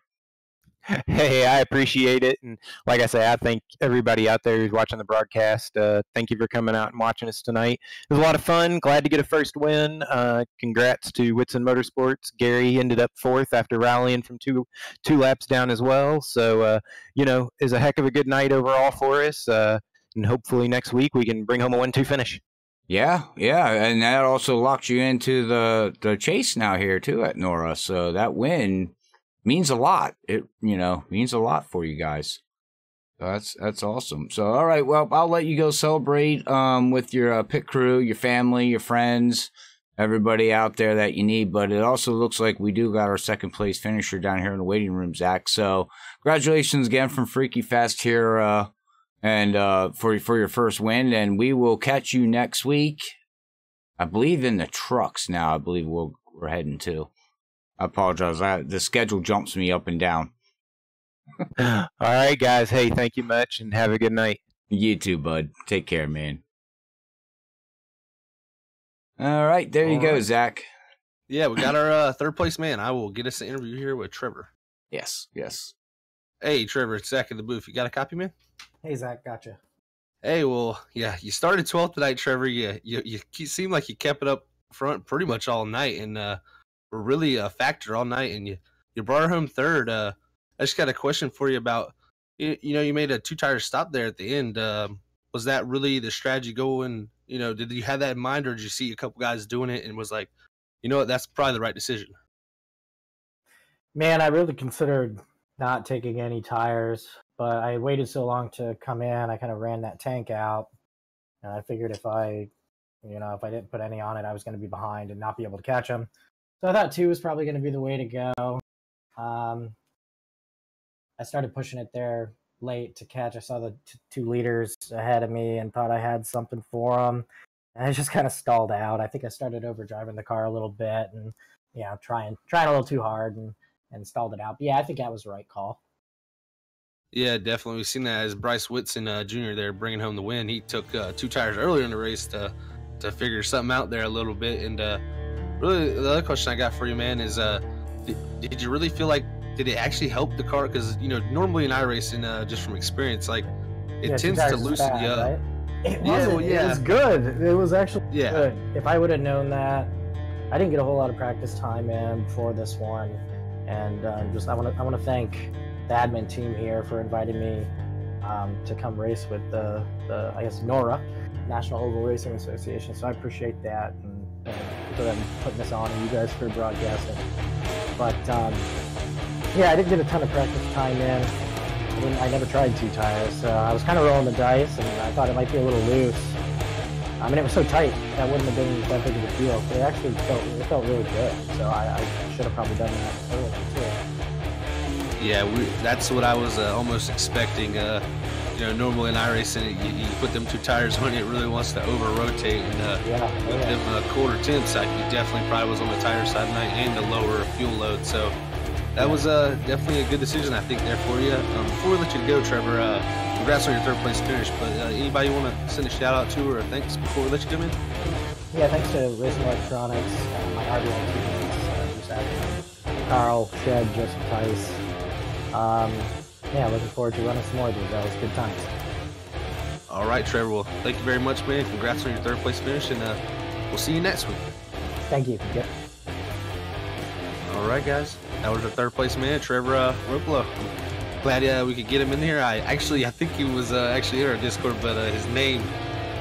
Hey, I appreciate it. And like I say, I thank everybody out there who's watching the broadcast. Thank you for coming out and watching us tonight. It was a lot of fun. Glad to get a first win. Congrats to Whitson Motorsports. Gary ended up 4th after rallying from two laps down as well. So, it was a heck of a good night overall for us. And hopefully next week we can bring home a 1-2 finish. Yeah. And that also locks you into the chase now here, too, at NORA. So that win means a lot. It means a lot for you guys. That's awesome. So all right, well, I'll let you go celebrate with your pit crew, your family, your friends, everybody out there that you need. But it also looks like we do got our second place finisher down here in the waiting room, Zach. So congratulations again from FreekyFast here, and for your first win. And we will catch you next week, I believe, in the trucks. Now I believe we're heading to. I apologize. The schedule jumps me up and down. All right, guys. Hey, thank you much, and have a good night. You too, bud. Take care, man. All right, there you go, Zach. Yeah, we got our third place man. I will get us an interview here with Trevor. Yes. Hey, Trevor, it's Zach in the booth. You got a copy, man? Hey, Zach, gotcha. Hey, well, yeah, you started 12th tonight, Trevor. You seem like you kept it up front pretty much all night, and were really a factor all night, and you brought her home third. I just got a question for you about, you made a 2-tire stop there at the end. Was that really the strategy going? Did you have that in mind, or did you see a couple guys doing it and was like, you know what, that's probably the right decision? Man, I really considered not taking any tires, but I waited so long to come in. I kind of ran that tank out, and I figured if I didn't put any on it, I was going to be behind and not be able to catch them. So I thought 2 was probably going to be the way to go. I started pushing it there late to catch. I saw the 2 leaders ahead of me and thought I had something for them. And I just kind of stalled out. I think I started overdriving the car a little bit and, trying a little too hard and stalled it out. But yeah, I think that was the right call. Yeah, definitely. We've seen that as Bryce Whitson Jr. there bringing home the win. He took 2 tires earlier in the race to figure something out there a little bit. And really, the other question I got for you, man, is did you really feel like, did it actually help the car? Because, normally in iRacing, just from experience, like, it tends to loosen you up. Right? It wasn't. It was good. It was actually good. If I would have known that, I didn't get a whole lot of practice time in before this one. And I want to thank the admin team here for inviting me to come race with the I guess NORA, National Oval Racing Association. So I appreciate that, and for them putting this on, and you guys for broadcasting. But yeah, I didn't get a ton of practice time in. I never tried 2 tires, so I was kind of rolling the dice, and I thought it might be a little loose. I mean, it was so tight that wouldn't have been that big of a deal. But it actually felt really good. So I should have probably done that earlier too. Yeah, that's what I was almost expecting. Normally in iRacing, you put them 2 tires on, it really wants to over-rotate, and with them quarter temps, you definitely probably was on the tire side tonight and the lower fuel load. So that was definitely a good decision, I think, there for you. Before we let you go, Trevor, congrats on your 3rd place finish, but anybody you want to send a shout out to or thanks before we let you come in? Yeah, thanks to Racing Electronics, my RBL teammates, Carl, Shed, Joseph Tice. Yeah, looking forward to running some more of these. That was good times. All right, Trevor. Well, thank you very much, man. Congrats on your 3rd place finish, and we'll see you next week. Thank you. Yep. All right, guys. That was our 3rd place man, Trevor Ropolo. Glad we could get him in here. I think he was actually in our Discord, but his name,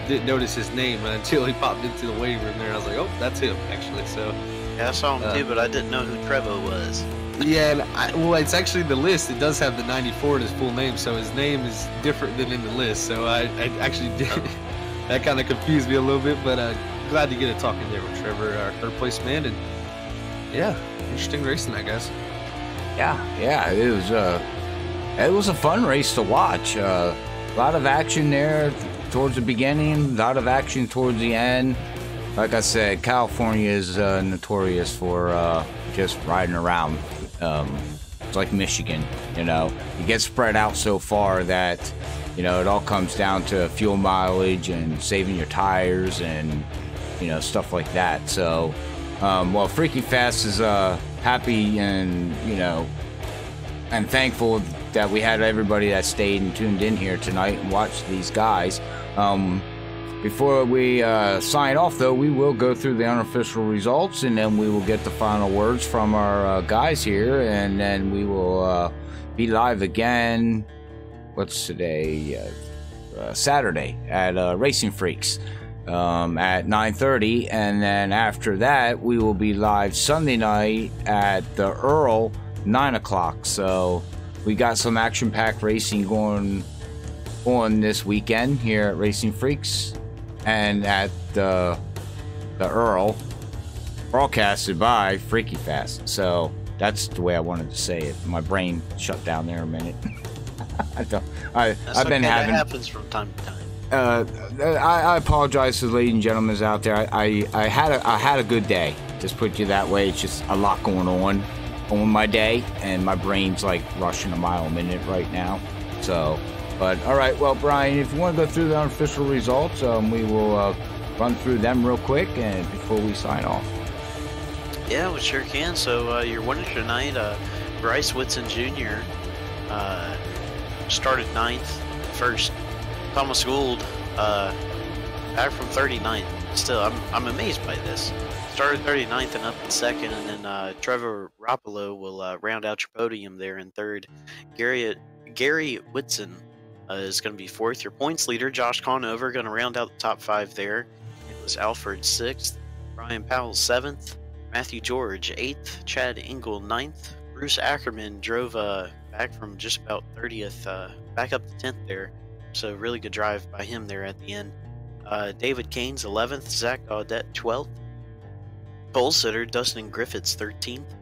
didn't notice his name until he popped into the waiting room there. I was like, oh, that's him, actually. So yeah, I saw him too, but I didn't know who Trevo was. Yeah, and it's actually the list. It does have the 94 in his full name, so his name is different than in the list. So I actually did. That kind of confused me a little bit, but glad to get a talking there with Trevor, our 3rd place man, and yeah, interesting racing, I guess. Yeah, it was a fun race to watch. A lot of action there towards the beginning, a lot of action towards the end. Like I said, California is notorious for just riding around. It's like Michigan, you get spread out so far that it all comes down to fuel mileage and saving your tires and stuff like that. So well, FreekyFast is happy and and thankful that we had everybody that stayed and tuned in here tonight and watched these guys. Before we sign off, though, we will go through the unofficial results, and then we will get the final words from our guys here, and then we will be live again. What's today? Saturday at Racing Freaks at 9:30, and then after that, we will be live Sunday night at the Earl, 9 o'clock. So we got some action-packed racing going on this weekend here at Racing Freaks. And at the Earl, broadcasted by FreekyFast. So that's the way I wanted to say it. My brain shut down there a minute. I've been having. That happens from time to time. I apologize to the ladies and gentlemen out there. I had a good day. Just put you that way. It's just a lot going on my day, and my brain's like rushing a mile a minute right now. So. But all right, well, Brian, if you want to go through the unofficial results, we will run through them real quick and before we sign off. Yeah, we sure can. So your winner tonight, Bryce Whitson Jr. Started 9th. First, Thomas Gould back from 39th. still, I'm amazed by this. Started 39th and up in second, and then Trevor Rapolo will round out your podium there in third. Gary Whitson is going to be fourth. Your points leader, Josh Conover, going to round out the top 5 there. It was Alfred 6th, Brian Powell 7th, Matthew George 8th, Chad Engel 9th. Bruce Ackerman drove back from just about 30th, back up to 10th there. So really good drive by him there at the end. David Kane's 11th, Zach Gaudette 12th. Pole sitter Dustin Griffiths 13th,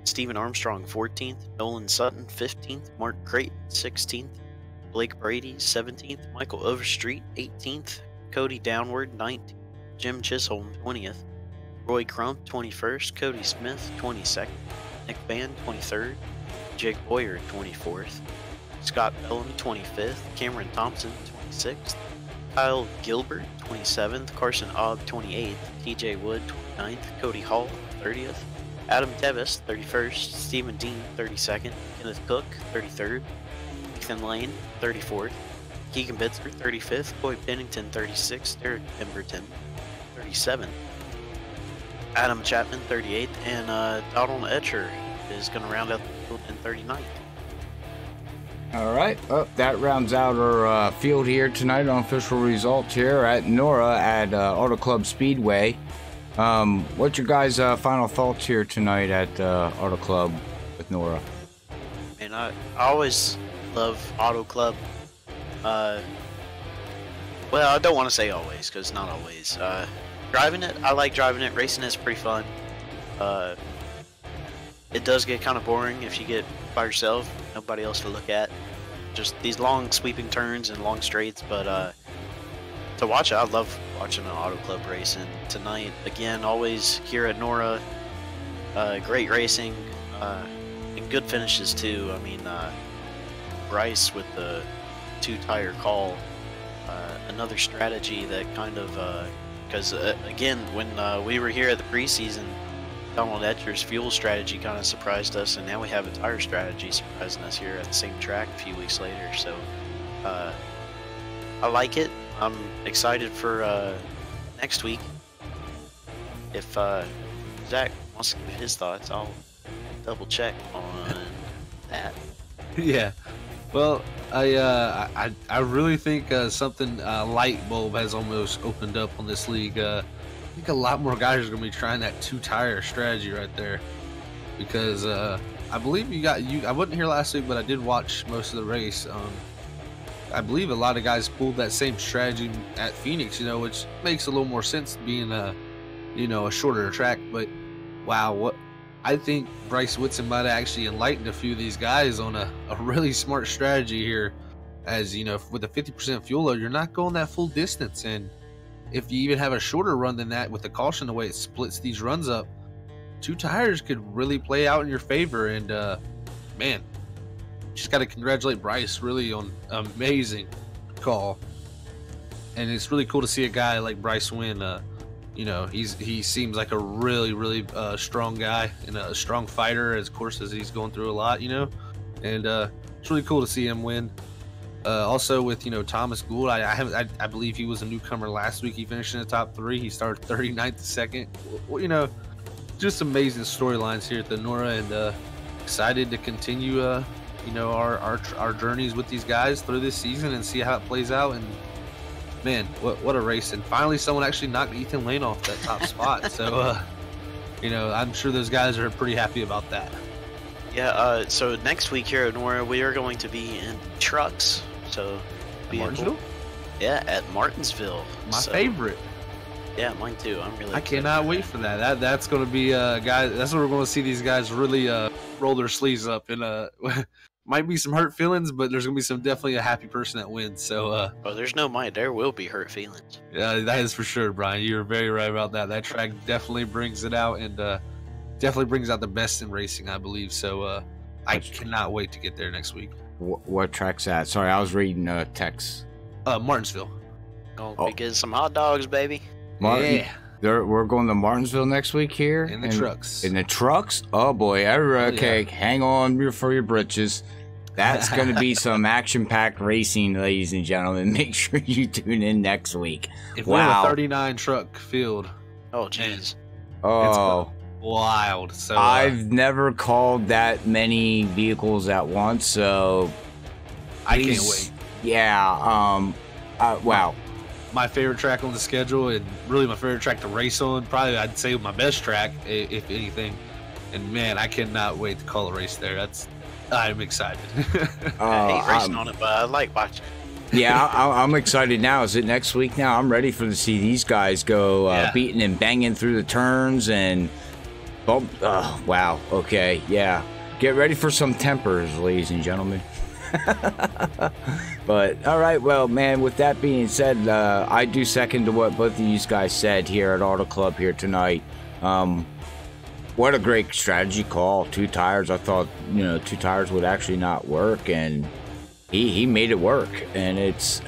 Stephen Armstrong 14th, Nolan Sutton 15th, Mark Creighton 16th, Blake Brady 17th, Michael Overstreet 18th, Cody Downward 19th, Jim Chisholm 20th, Roy Crump 21st, Cody Smith 22nd, Nick Van 23rd, Jake Boyer 24th, Scott Bellamy 25th, Cameron Thompson 26th, Kyle Gilbert 27th, Carson Obb 28th, TJ Wood 29th, Cody Hall 30th, Adam Tevis 31st, Stephen Dean 32nd, Kenneth Cook 33rd, Ethan Lane 34th, Keegan Bitzer 35th, Coy Pennington 36th, Derek Pemberton 37th, Adam Chapman 38th, and Donald Etcher is going to round out the field in 39th. All right, that rounds out our field here tonight on official results here at NORA at Auto Club Speedway. What's your guys' final thoughts here tonight at Auto Club with NORA? And I always love Auto Club. Well, I don't want to say always, because not always. Driving it, I like driving it. Racing is pretty fun. It does get kind of boring if you get by yourself, nobody else to look at. Just these long sweeping turns and long straights, but to watch it, I love watching an Auto Club race. And tonight, again, always here at NORA, great racing, and good finishes too. I mean, Bryce with the 2-tire call, another strategy that kind of, because again, when we were here at the preseason, Donald Etcher's fuel strategy kind of surprised us, and now we have a tire strategy surprising us here at the same track a few weeks later. So I like it. I'm excited for next week. If Zach wants to give his thoughts, I'll double check on that. Yeah. Well, I really think something light bulb has almost opened up on this league. I think a lot more guys are going to be trying that 2-tire strategy right there, because I believe I wasn't here last week, but I did watch most of the race. I believe a lot of guys pulled that same strategy at Phoenix, which makes a little more sense being a shorter track. But wow, I think Bryce Whitson might have actually enlightened a few of these guys on a really smart strategy here. As with a 50% fuel load, you're not going that full distance, and if you even have a shorter run than that with the caution, the way it splits these runs up, 2 tires could really play out in your favor. And man, just got to congratulate Bryce really on an amazing call. And it's really cool to see a guy like Bryce win. He seems like a really strong guy and a strong fighter, as he's going through a lot, and it's really cool to see him win. Also with Thomas Gould, I believe he was a newcomer last week. He finished in the top 3. He started 39th second. Just amazing storylines here at the NORA, and excited to continue our journeys with these guys through this season and see how it plays out. And man, what a race! And finally, someone actually knocked Ethan Lane off that top spot. So I'm sure those guys are pretty happy about that. Yeah. So next week here at NORA, we are going to be in trucks. So Martinsville? Yeah, at Martinsville. My favorite. Yeah, mine too. I'm really. I cannot wait for that. That's going to be guys. That's where we're going to see these guys really roll their sleeves up, and might be some hurt feelings, but there's going to be definitely a happy person that wins. So. Oh, there's no might. There will be hurt feelings. Yeah, that is for sure, Brian. You're very right about that. That track definitely brings it out, and definitely brings out the best in racing, I believe. So I cannot wait to get there next week. What track's that? Sorry, I was reading text. Martinsville. Gonna be getting some hot dogs, baby. Yeah. We're going to Martinsville next week here. In the trucks. In the trucks? Oh boy. Okay, hang on for your britches. That's going to be some action-packed racing, ladies and gentlemen. Make sure you tune in next week. If we have a 39 truck field, oh jeez, oh, it's wild. So I've never called that many vehicles at once, so I can't wait. Yeah. Wow. My favorite track on the schedule, and really my favorite track to race on. Probably I'd say my best track, if anything. And man, I cannot wait to call a race there. I'm excited. I hate racing on it, but I like watching. Yeah, I'm excited now. Is it next week now? I'm ready to see these guys go beating and banging through the turns and bump. Oh, wow. Okay. Yeah. Get ready for some tempers, ladies and gentlemen. But all right, well, man, with that being said, I do second to what both of you guys said here at Auto Club here tonight. What a great strategy call. 2 tires. I thought, 2 tires would actually not work, and he made it work. And it's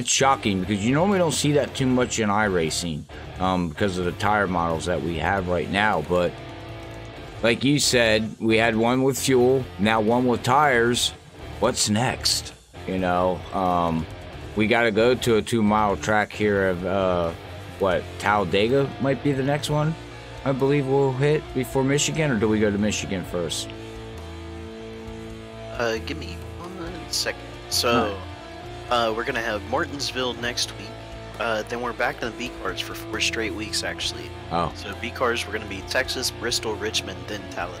shocking because you normally don't see that too much in iRacing because of the tire models that we have right now. But like you said, we had one with fuel, now one with tires. What's next? We got to go to a 2-mile track here of Talladega might be the next one. I believe we'll hit before Michigan, or do we go to Michigan first? Give me 1 second. So, we're gonna have Martinsville next week. Then we're back in the B cars for 4 straight weeks, actually. Oh. So B cars, we're gonna be Texas, Bristol, Richmond, then Talladega.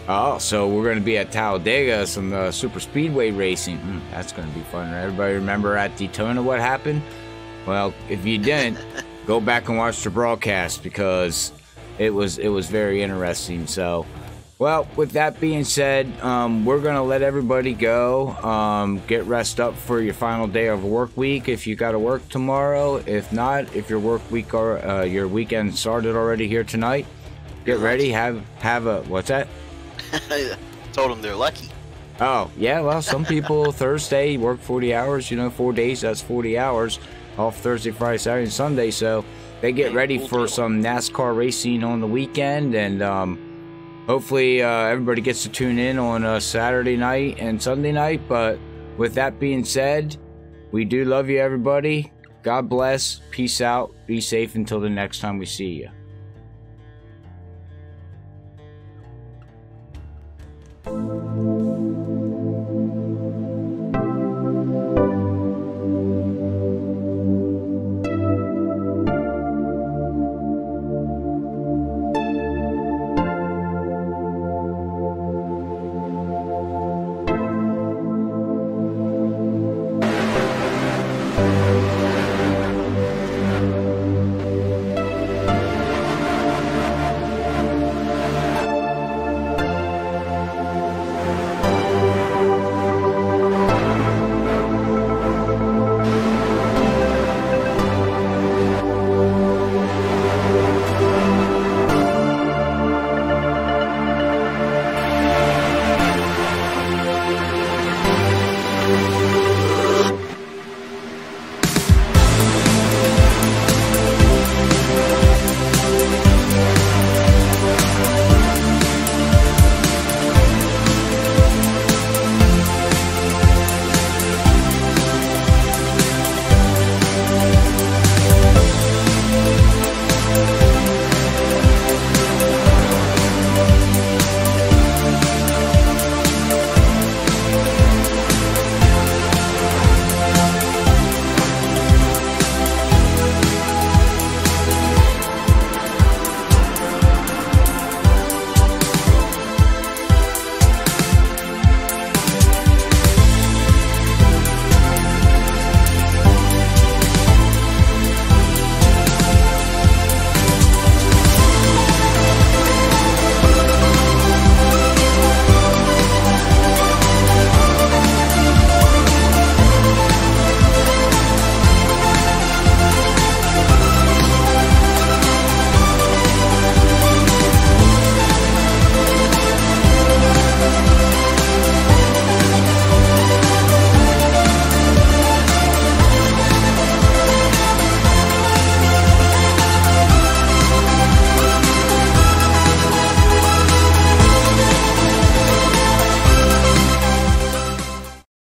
Oh, so we're gonna be at Talladega, some super speedway racing. That's gonna be fun. Everybody remember at Daytona what happened? Well, if you didn't, go back and watch the broadcast because it was very interesting. So, well, with that being said, we're gonna let everybody go. Get rest up for your final day of work week if you got to work tomorrow. If not, if your work week or your weekend started already here tonight, get ready. Have a what's that? Told them they're lucky. Oh yeah, well, some people Thursday work 40 hours. 4 days, that's 40 hours. Off Thursday, Friday, Saturday, and Sunday. So they get ready for some NASCAR racing on the weekend, and hopefully everybody gets to tune in on Saturday night and Sunday night. But with that being said, we do love you, everybody. God bless. Peace out. Be safe until the next time we see you.